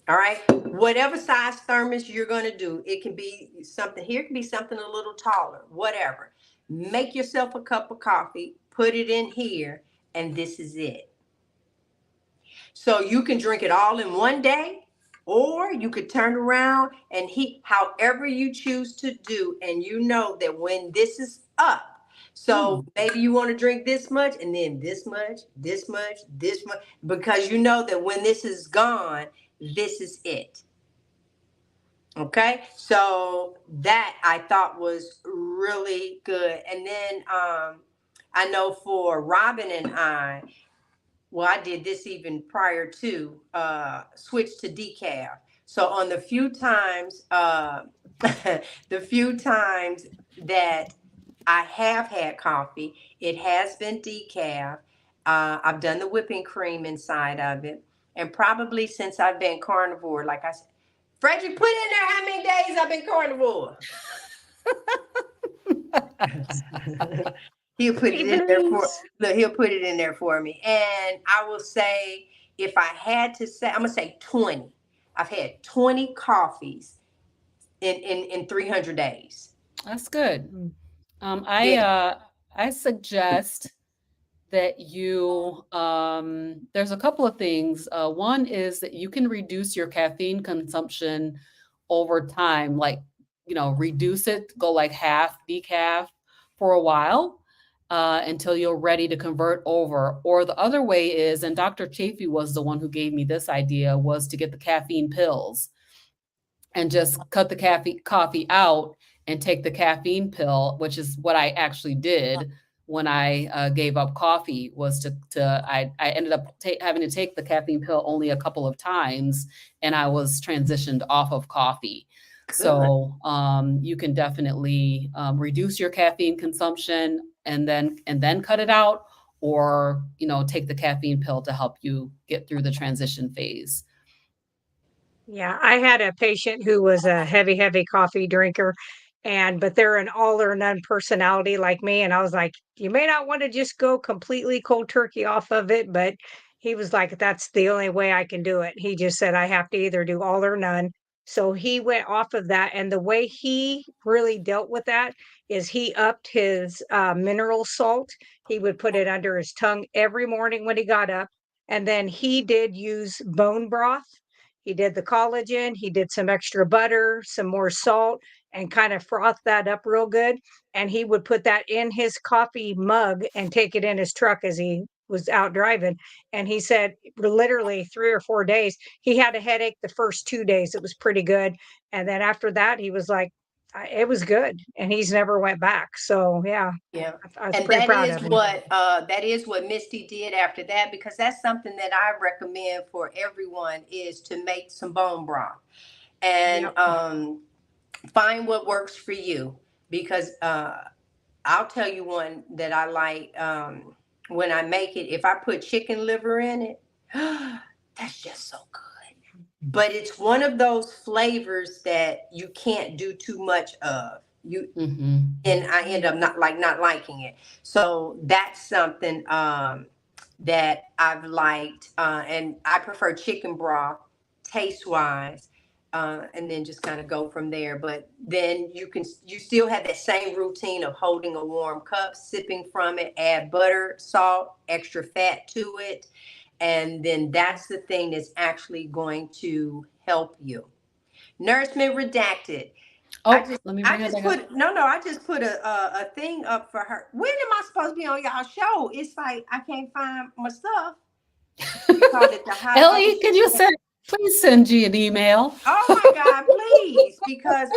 All right. Whatever size thermos you're going to do, it can be something here, it can be something a little taller, whatever. Make yourself a cup of coffee, put it in here, and this is it. So you can drink it all in one day, or you could turn around and heat however you choose to do. And you know that when this is up, so maybe you want to drink this much, and then this much, this much, this much, because you know that when this is gone, this is it. Okay, so that I thought was really good. And then I know for Robin and I, well, I did this even prior to switch to decaf. So on the few times, the few times that I have had coffee, it has been decaf. I've done the whipping cream inside of it. And probably since I've been carnivore, like I said, Frederick, put in there how many days I've been carnivore. He'll put it in there for look, he'll put it in there for me. And I will say, if I had to say, I'm gonna say 20. I've had 20 coffees in 300 days. That's good. I suggest that you there's a couple of things. One is that you can reduce your caffeine consumption over time, like, reduce it, go like half decaf for a while until you're ready to convert over. Or the other way is, and Dr. Chafee was the one who gave me this idea, was to get the caffeine pills and just cut the coffee out and take the caffeine pill, which is what I actually did when I gave up coffee. Was I ended up having to take the caffeine pill only a couple of times, and I was transitioned off of coffee. Good. So you can definitely reduce your caffeine consumption and then cut it out, or take the caffeine pill to help you get through the transition phase. Yeah, I had a patient who was a heavy coffee drinker, but they're an all or none personality like me. And I was like, you may not want to just go completely cold turkey off of it, but he was like, that's the only way I can do it. He just said, I have to either do all or none. So he went off of that. And the way he really dealt with that is he upped his mineral salt. He would put it under his tongue every morning when he got up. And then he did use bone broth. He did the collagen, he did some extra butter, some more salt, and kind of froth that up real good. And he would put that in his coffee mug and take it in his truck as he was out driving. And he said, literally 3 or 4 days, he had a headache the first 2 days. It was pretty good. And then after that, he was like, it was good. And he's never went back. So, yeah. Yeah. I was And pretty that proud is of him. that is what Misty did after that, because that's something that I recommend for everyone, is to make some bone broth and Yep. find what works for you. Because I'll tell you one that I like, when I make it, if I put chicken liver in it, that's just so good. But it's one of those flavors that you can't do too much of. And I end up not liking it. So that's something that I've liked, and I prefer chicken broth taste wise, and then just kind of go from there. But then you still have that same routine of holding a warm cup, sipping from it, add butter, salt, extra fat to it, and then that's the thing that's actually going to help you. Nourishment Redacted. Oh, let me bring it back up. I just put a thing up for her. When am I supposed to be on y'all show? It's like I can't find my stuff. You called it the hot. Ellie, can you please send G an email? Oh my God, please, because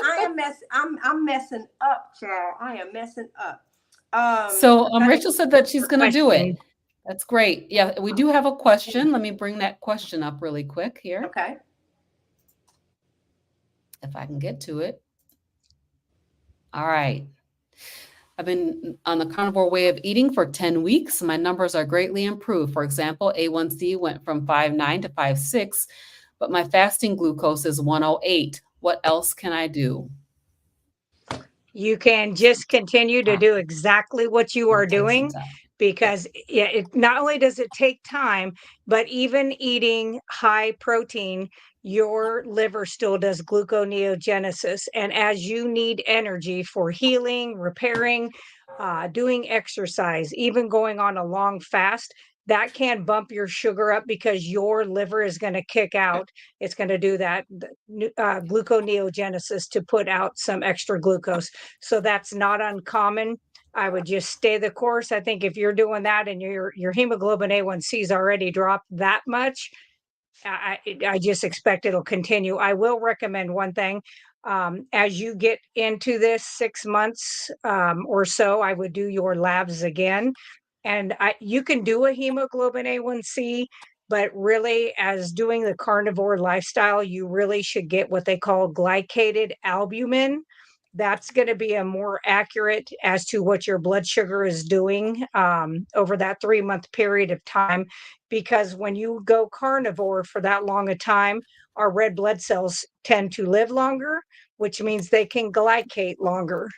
I'm messing up, child. I am messing up. So Rachel said that she's going to do it. That's great. Yeah, we do have a question. Let me bring that question up really quick here. Okay. If I can get to it. All right. I've been on the carnivore way of eating for 10 weeks. My numbers are greatly improved. For example, A1C went from 5.9 to 5.6, but my fasting glucose is 108. What else can I do? You can just continue to do exactly what you are doing, because not only does it take time, but even eating high protein, your liver still does gluconeogenesis. And as you need energy for healing, repairing, doing exercise, even going on a long fast, that can bump your sugar up, because your liver is going to kick out. It's going to do that gluconeogenesis to put out some extra glucose. So that's not uncommon. I would just stay the course. I think if you're doing that and your hemoglobin A1C is already dropped that much, I just expect it'll continue. I will recommend one thing. As you get into this 6 months or so, I would do your labs again. And you can do a hemoglobin A1C, but really, as doing the carnivore lifestyle, you really should get what they call glycated albumin. That's going to be a more accurate as to what your blood sugar is doing over that 3-month period of time. Because when you go carnivore for that long a time, our red blood cells tend to live longer, which means they can glycate longer.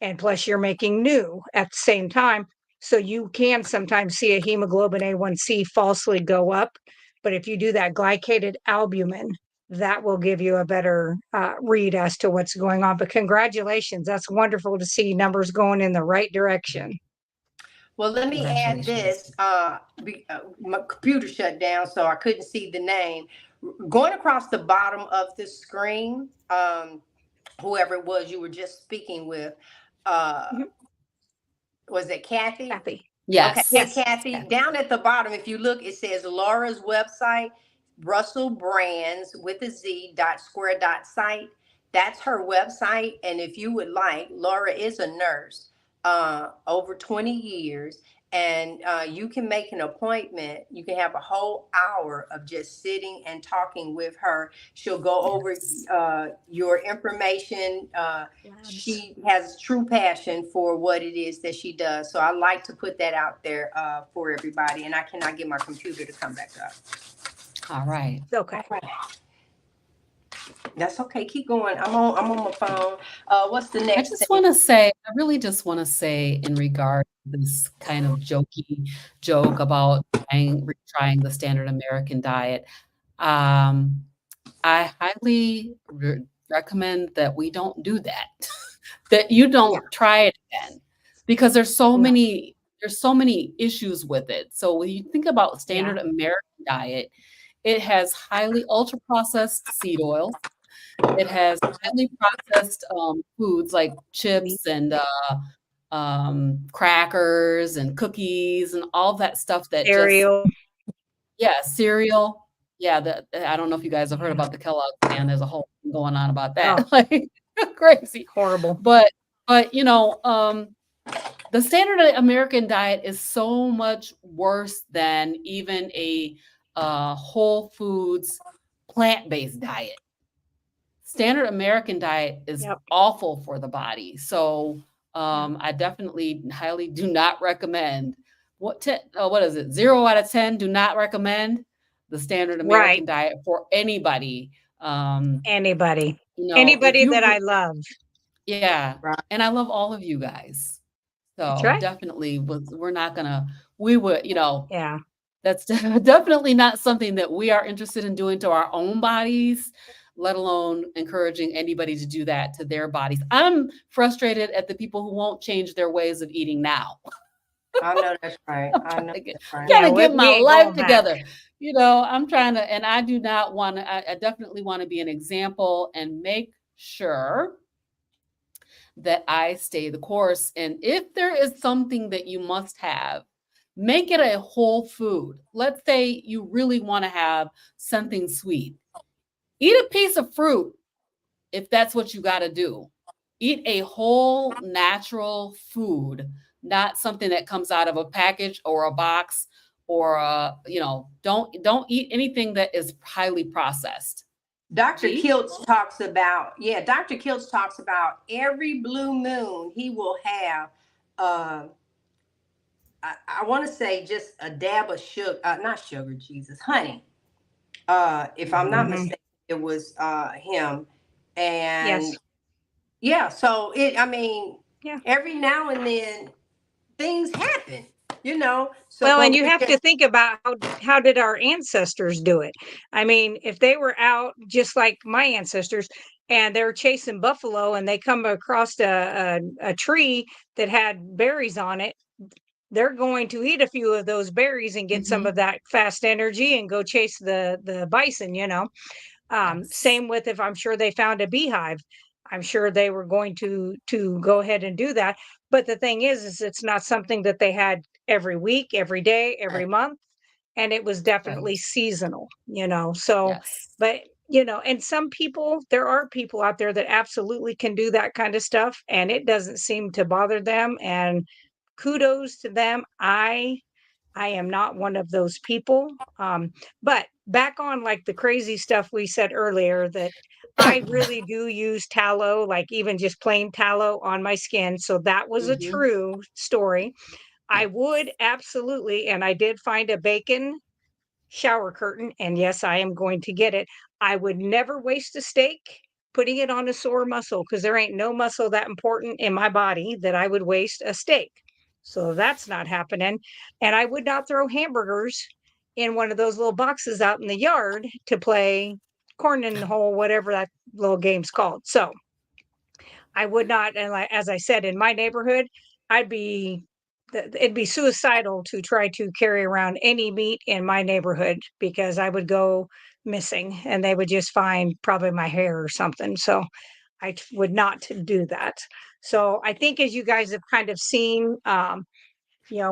And plus, you're making new at the same time. So you can sometimes see a hemoglobin A1C falsely go up. But if you do that glycated albumin, that will give you a better read as to what's going on. But congratulations. That's wonderful to see numbers going in the right direction. Well, let me add this. My computer shut down, so I couldn't see the name. Going across the bottom of the screen, whoever it was you were just speaking with, was it Kathy? Kathy. Yes. Okay. Yes. Hey, Kathy, down at the bottom, if you look, it says Laura's website, Russell Brands with a Z .square .site. That's her website. And if you would like, Laura is a nurse, over 20 years. And you can make an appointment. You can have a whole hour of just sitting and talking with her. She'll go over your information. She has true passion for what it is that she does. So I like to put that out there for everybody. And I cannot get my computer to come back up. All right. Okay. That's okay. Keep going. I'm on my phone. What's the I next just thing? want to say, I really just want to say in regard to this kind of jokey joke about trying the standard American diet, um, I highly recommend that we don't do that. That you Yeah. don't try it again because No. there's so many issues with it. So when you think about Yeah. standard American diet, it has highly ultra processed seed oils. It has highly processed foods like Wheat, chips and crackers and cookies and all that stuff that just cereal. yeah, cereal. Yeah, I don't know if you guys have heard Yeah. about the Kellogg ban. There's a whole thing going on about Oh, that, like crazy. horrible. But but the standard American diet is so much worse than even a whole foods plant-based diet. Standard American diet is Yep. awful for the body. So Yeah. I definitely highly do not recommend what is it? 0 out of 10 do not recommend the standard Right. American diet for anybody. Um, Anybody. if Anybody you that I love. yeah, Right. and I love all of you guys. That's So right. definitely we're not gonna we would, Yeah. that's definitely not something that we are interested in doing to our own bodies, let alone encouraging anybody to do that to their bodies. I'm frustrated at the people who won't change their ways of eating now. I know that's right. I'm I know that's right. trying Yeah. to get We my ain't life going back. together. I'm trying to, and I do not want to, I definitely want to be an example and make sure that I stay the course. And if there is something that you must have, make it a whole food. Let's say you really want to have something sweet. Eat a piece of fruit if that's what you got to do. Eat a whole natural food, not something that comes out of a package or a box or don't eat anything that is highly processed. Dr. G? Kiltz talks about, yeah, Dr. Kiltz talks about every blue moon he will have uh I want to say just a dab of sugar, not sugar, Jesus, honey. If I'm not Hmm. mistaken, it was him. Yes. And yeah, so I mean, Yeah. every now and then things happen, So, Well, and but you we have to just, think about how did our ancestors do it? I mean, if they were out just like my ancestors and they're chasing buffalo and they come across a tree that had berries on it, they're going to eat a few of those berries and get some Hmm. of that fast energy and go chase the bison. Yes. Same with if I'm sure they found a beehive. I'm sure they were going to go ahead and do that. But the thing is it's not something that they had every week, every day, every month, and it was definitely Right. seasonal. So, Yes. but and some people, there are people out there that absolutely can do that kind of stuff, and it doesn't seem to bother them. And kudos to them. I am not one of those people. But back on like the crazy stuff we said earlier, that I really do use tallow, like even just plain tallow on my skin. So that was a Hmm. true story. I Yes. would absolutely, and I did find a bacon shower curtain, and yes, I am going to get it. I would never waste a steak putting it on a sore muscle because there ain't no muscle that important in my body that I would waste a steak. So that's not happening. And I would not throw hamburgers in one of those little boxes out in the yard to play corn in the hole, whatever that little game's called. So I would not, and as I said, in my neighborhood, I'd be it'd be suicidal to try to carry around any meat in my neighborhood because I would go missing and they would just find probably my hair or something. So would not do that. So I think as you guys have kind of seen,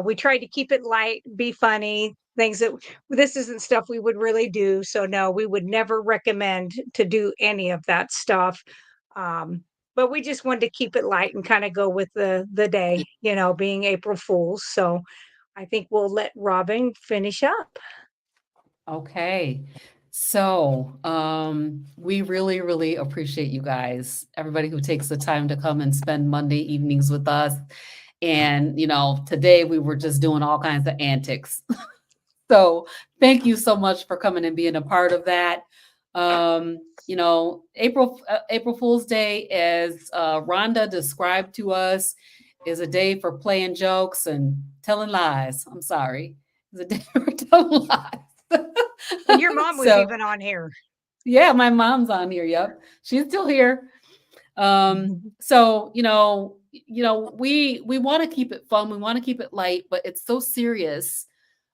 we tried to keep it light, be funny, things that this isn't stuff we would really do. So no, we would never recommend to do any of that stuff. Um, but we just wanted to keep it light and kind of go with the day, being April Fools. So I think we'll let Robin finish up. Okay. So, we really, really appreciate you guys, everybody who takes the time to come and spend Monday evenings with us. And, today we were just doing all kinds of antics. So, thank you so much for coming and being a part of that. April Fool's Day, as Rhonda described to us, is a day for playing jokes and telling lies. I'm sorry. It's a day for telling lies. And your mom was So, even on here. yeah, my mom's on here. Yep. She's still here. So, we want to keep it fun. We want to keep it light, but it's so serious.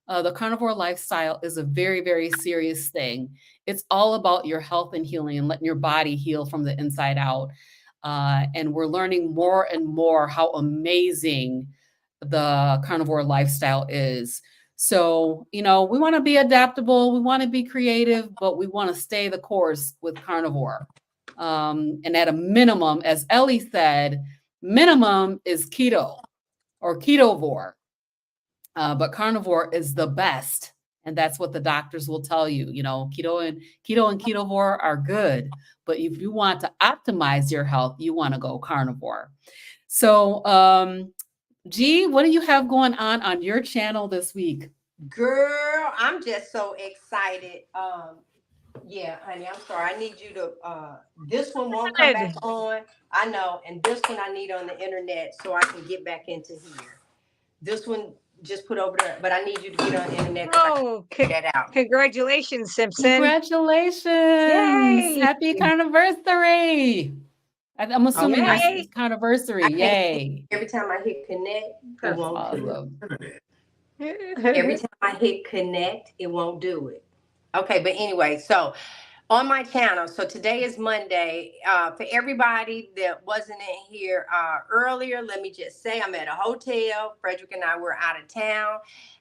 The carnivore lifestyle is a very, very serious thing. It's all about your health and healing and letting your body heal from the inside out. And we're learning more and more how amazing the carnivore lifestyle is. So, we want to be adaptable, we want to be creative, but we want to stay the course with carnivore. And at a minimum, as Ellie said, minimum is keto or ketovore. But carnivore is the best. And that's what the doctors will tell you. Keto and ketovore are good. But if you want to optimize your health, you want to go carnivore. So, G, what do you have going on your channel this week? Girl, I'm just so excited. Yeah, honey, I'm sorry. I need you to this one won't come back on. I know, and this one I need on the internet so I can get back into here. This one just put over there, but I need you to get on the internet. Oh, that out. Congratulations, Simpson. Congratulations. Yay. Happy carniversary. I'm assuming it's carniversary. Yay. Every time I hit connect, it won't do it. Every time I hit connect, it won't do it. Okay, but anyway, so on my channel, so today is Monday. For everybody that wasn't in here earlier, let me just say I'm at a hotel. Frederick and I were out of town.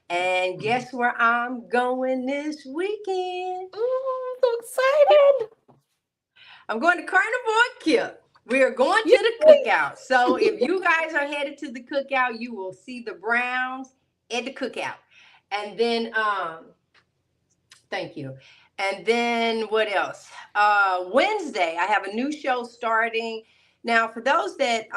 And guess where I'm going this weekend? Ooh, I'm so excited. I'm going to Carnivore Kip. We are going to the cookout. So if you guys are headed to the cookout, you will see the Browns at the cookout. And then, thank you. And then what else? Wednesday, I have a new show starting. Now, for those that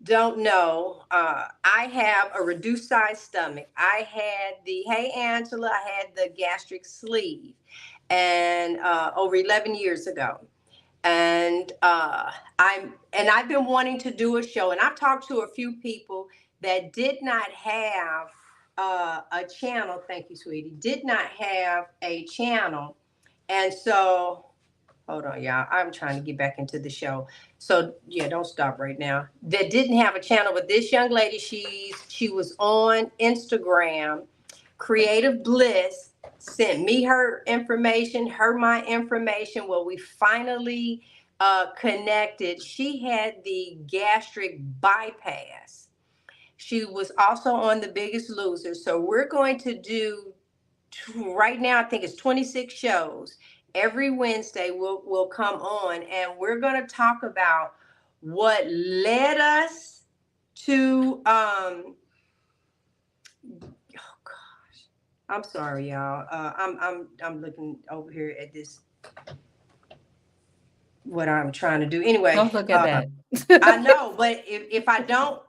don't know, I have a reduced size stomach. I had the, hey Angela, I had the gastric sleeve and over 11 years ago. And I've been wanting to do a show, and I've talked to a few people that did not have a channel. Thank you, sweetie. Did not have a channel. And so, hold on, y'all. I'm trying to get back into the show. So yeah, don't stop right now. That didn't have a channel, but this young lady, she was on Instagram, Creative Bliss, sent me her information, her my information. Well, we finally connected. She had the gastric bypass. She was also on The Biggest Loser. So we're going to do, right now, I think it's 26 shows. Every Wednesday we'll come on, and we're going to talk about what led us to oh gosh, I'm sorry, y'all. I'm looking over here at this, what I'm trying to do. Anyway, don't look at that. I know, but if I don't,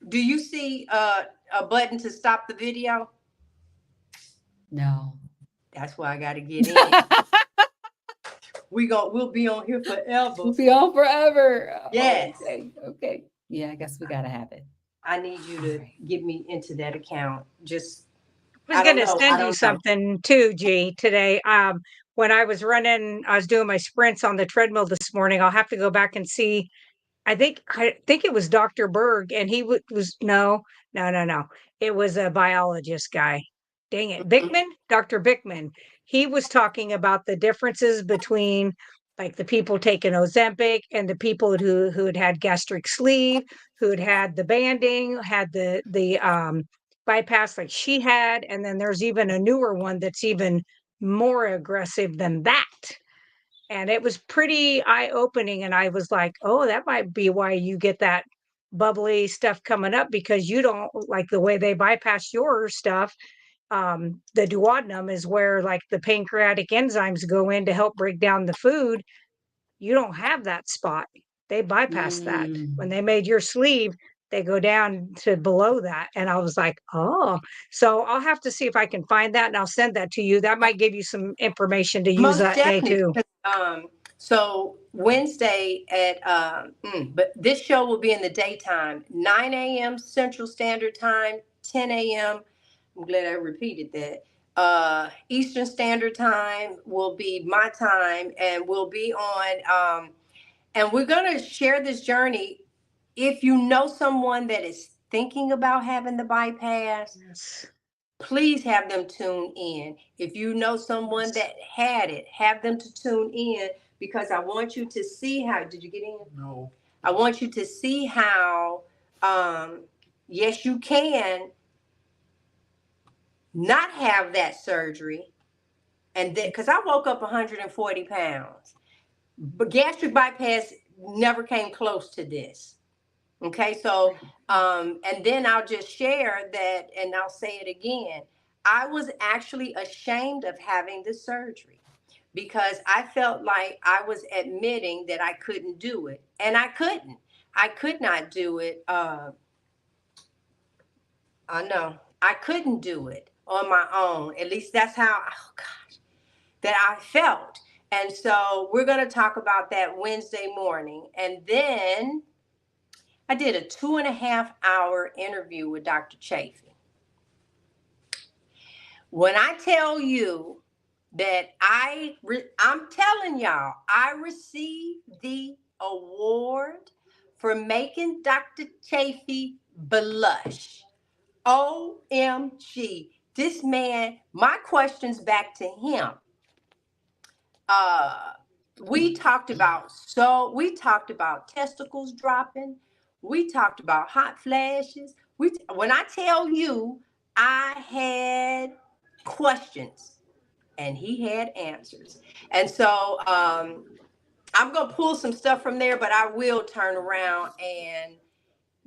do you see a button to stop the video? No. That's why I got to get in. We'll be on here forever. We'll be on forever. Yes. Okay. Yeah, I guess we gotta have it. I need you to get me into that account. I was going to send you something too, G, today. When I was doing my sprints on the treadmill this morning. I'll have to go back and see. I think it was Dr. Berg, and he was no. It was a biologist guy. Dang it, Bickman, Dr. Bickman. He was talking about the differences between like the people taking Ozempic and the people who had gastric sleeve, who had the banding, had the bypass like she had, and then there's even a newer one that's even more aggressive than that. And it was pretty eye-opening, and I was like, oh, that might be why you get that bubbly stuff coming up, because you don't like the way they bypass your stuff. The duodenum is where like the pancreatic enzymes go in to help break down the food. You don't have that spot. They bypassed that when they made your sleeve. they go down to below that. And I was like, oh, so I'll have to see if I can find that and I'll send that to you. That might give you some information to use Most that day definitely. too. So Wednesday but this show will be in the daytime, 9 a.m. Central Standard Time, 10 a.m. I'm glad I repeated that. Eastern Standard Time will be my time, and we'll be on, and we're going to share this journey. If you know someone that is thinking about having the bypass, Yes. please have them tune in. If you know someone that had it, have them to tune in, because I want you to see how, did you get in? No. I want you to see how, yes, you can not have that surgery. And then, because I woke up 140 pounds, but gastric bypass never came close to this. Okay, so, and then I'll just share that, and I'll say it again. I was actually ashamed of having the surgery because I felt like I was admitting that I couldn't do it, and I couldn't. I could not do it. I know I couldn't do it on my own. At least that's how, oh gosh, that I felt. And so we're going to talk about that Wednesday morning. And then I did a 2.5-hour interview with Dr. Chafee. When I tell you that I'm telling y'all, I received the award for making Dr. Chafee blush. OMG. This man, my questions back to him. We talked about testicles dropping. We talked about hot flashes. When I tell you, I had questions and he had answers. And so I'm gonna pull some stuff from there, but I will turn around and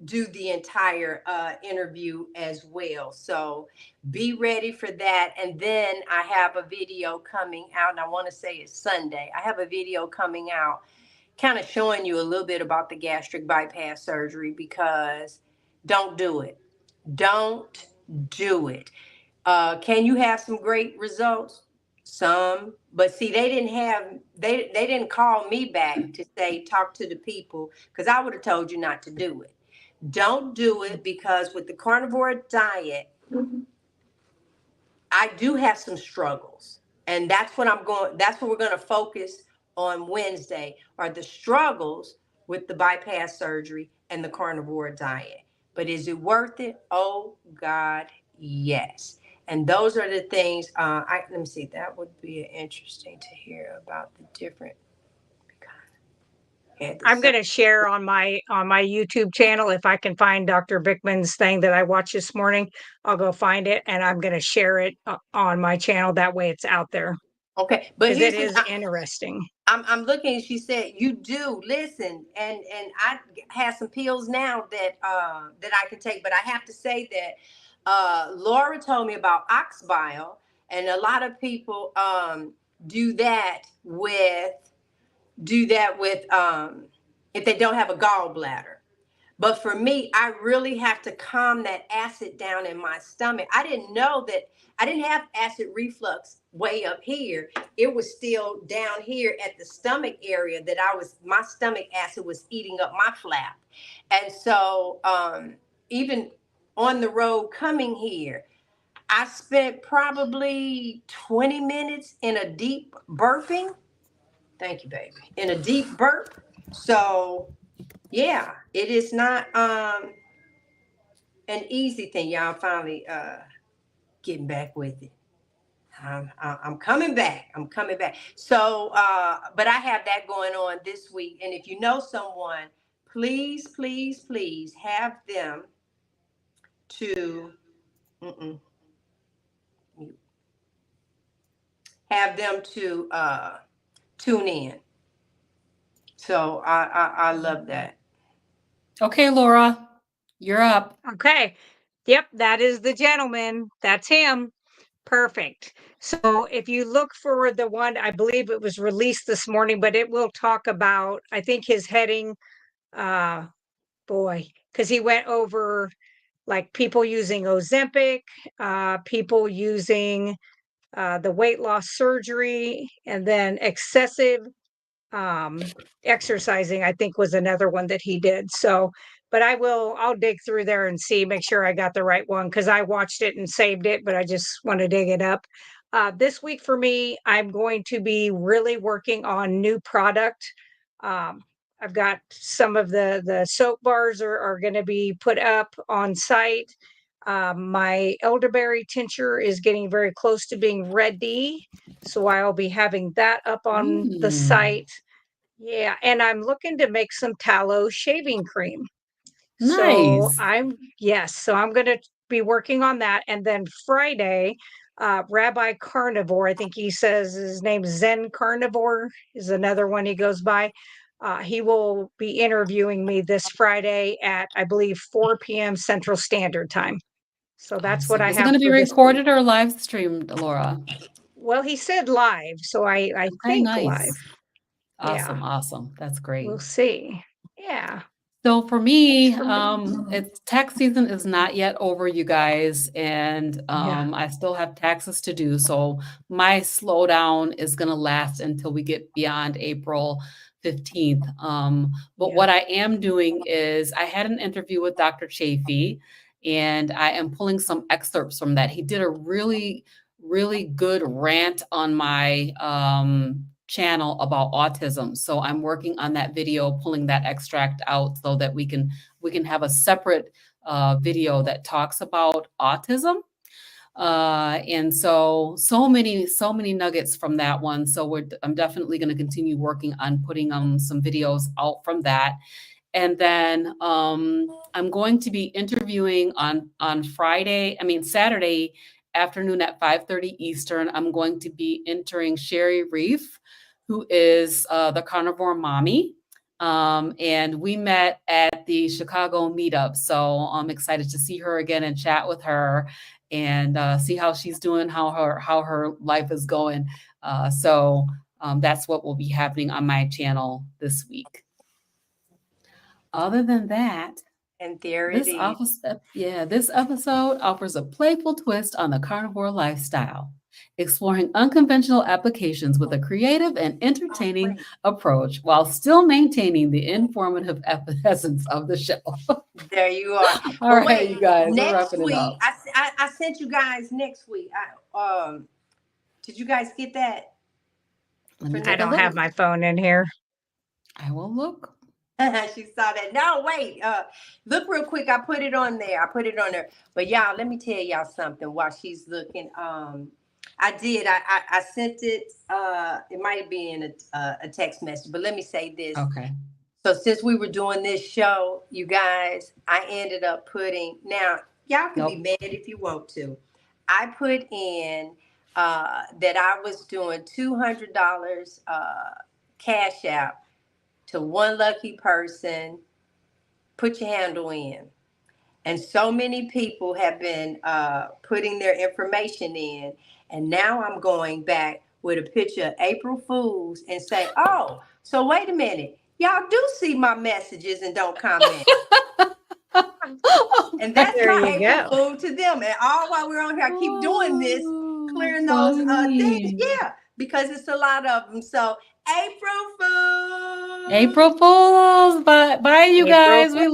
do the entire interview as well. So be ready for that. And then I have a video coming out, and I want to say it's Sunday. I have a video coming out kind of showing you a little bit about the gastric bypass surgery, because don't do it. Don't do it. Can you have some great results? Some, but see, they didn't call me back to say, talk to the people, because I would have told you not to do it. Don't do it, because with the carnivore diet, I do have some struggles. And that's what we're going to focus on Wednesday, are the struggles with the bypass surgery and the carnivore diet. But is it worth it? Oh God, yes. And those are the things, let me see, that would be interesting to hear about the different. I'm going to share on my YouTube channel. If I can find Dr. Bickman's thing that I watched this morning, I'll go find it, and I'm going to share it on my channel. That way it's out there. Okay, but it is interesting. I'm looking. She said you do listen, and I have some pills now that I can take. But I have to say that Laura told me about ox bile, and a lot of people do that with if they don't have a gallbladder. But for me, I really have to calm that acid down in my stomach. I didn't know that I didn't have acid reflux way up here. It was still down here at the stomach area that my stomach acid was eating up my flap. And so even on the road coming here, I spent probably 20 minutes in a deep burping. Thank you, baby. In a deep burp. So yeah, it is not an easy thing. Y'all finally getting back with it. I'm coming back. I'm coming back. So, but I have that going on this week. And if you know someone, please, please, please have them to tune in. So I love that. Okay, Laura, you're up. Okay. Yep, that is the gentleman. That's him. Perfect. So if you look for the one, I believe it was released this morning, but it will talk about, I think his heading, boy, because he went over like people using Ozempic, people using the weight loss surgery, and then excessive exercising, I think, was another one that he did. So, but I'll dig through there and see, make sure I got the right one, because I watched it and saved it, but I just want to dig it up. This week for me, I'm going to be really working on new product. Um, I've got some of the soap bars are going to be put up on site. My elderberry tincture is getting very close to being ready, so I'll be having that up on the site. Yeah, and I'm looking to make some tallow shaving cream. So Nice. so I'm going to be working on that. And then Friday, Rabbi Carnivore, I think he says his name Zen Carnivore is another one he goes by. He will be interviewing me this Friday at, I believe, 4 p.m. Central Standard Time. So that's what Awesome. I Is it have going to be for this week. recorded or live streamed, Laura? Well, he said live, so I Okay, think live. nice. Yeah, Awesome. That's great. we'll see. Yeah. So for Thanks me, for me. it's tax season is not yet over, you guys, and Yeah. I still have taxes to do. So my slowdown is going to last until we get beyond April 15th. But Yeah. what I am doing is I had an interview with Dr. Chafee, and I am pulling some excerpts from that. He did a really good rant on my channel about autism. So I'm working on that video, pulling that extract out so that we can have a separate video that talks about autism. And so many nuggets from that one. So I'm definitely going to continue working on putting some videos out from that. And then I'm going to be interviewing on Saturday afternoon at 5:30 Eastern. I'm going to be interviewing Sherry Reef, who is the Carnivore Mommy. And we met at the Chicago meetup. So I'm excited to see her again and chat with her and see how she's doing, how her life is going. So that's what will be happening on my channel this week. Other than that, And there it is. this episode offers a playful twist on the carnivore lifestyle, exploring unconventional applications with a creative and entertaining approach while still maintaining the informative essence of the show. There you are. All right, you guys, we're next wrapping it week, up. I sent you guys next week. Did you guys get that? Let me I take a don't look. have my phone in here. I will look. She saw that. No, wait. Look real quick. I put it on there. But y'all, let me tell y'all something while she's looking. I did. I sent it. It might be in a text message, but let me say this. Okay. So since we were doing this show, you guys, I ended up putting. Now y'all can be mad if you want to. I put in that I was doing $200 cash out to one lucky person. Put your handle in. And so many people have been putting their information in. And now I'm going back with a picture of April Fools and say, oh, so wait a minute. Y'all do see my messages and don't comment. And that's There my you April go. Fool to them. And all while we're on here, I keep doing this, clearing those things. Yeah, because it's a lot of them. So April Fools. April Fools. Bye, you April guys. We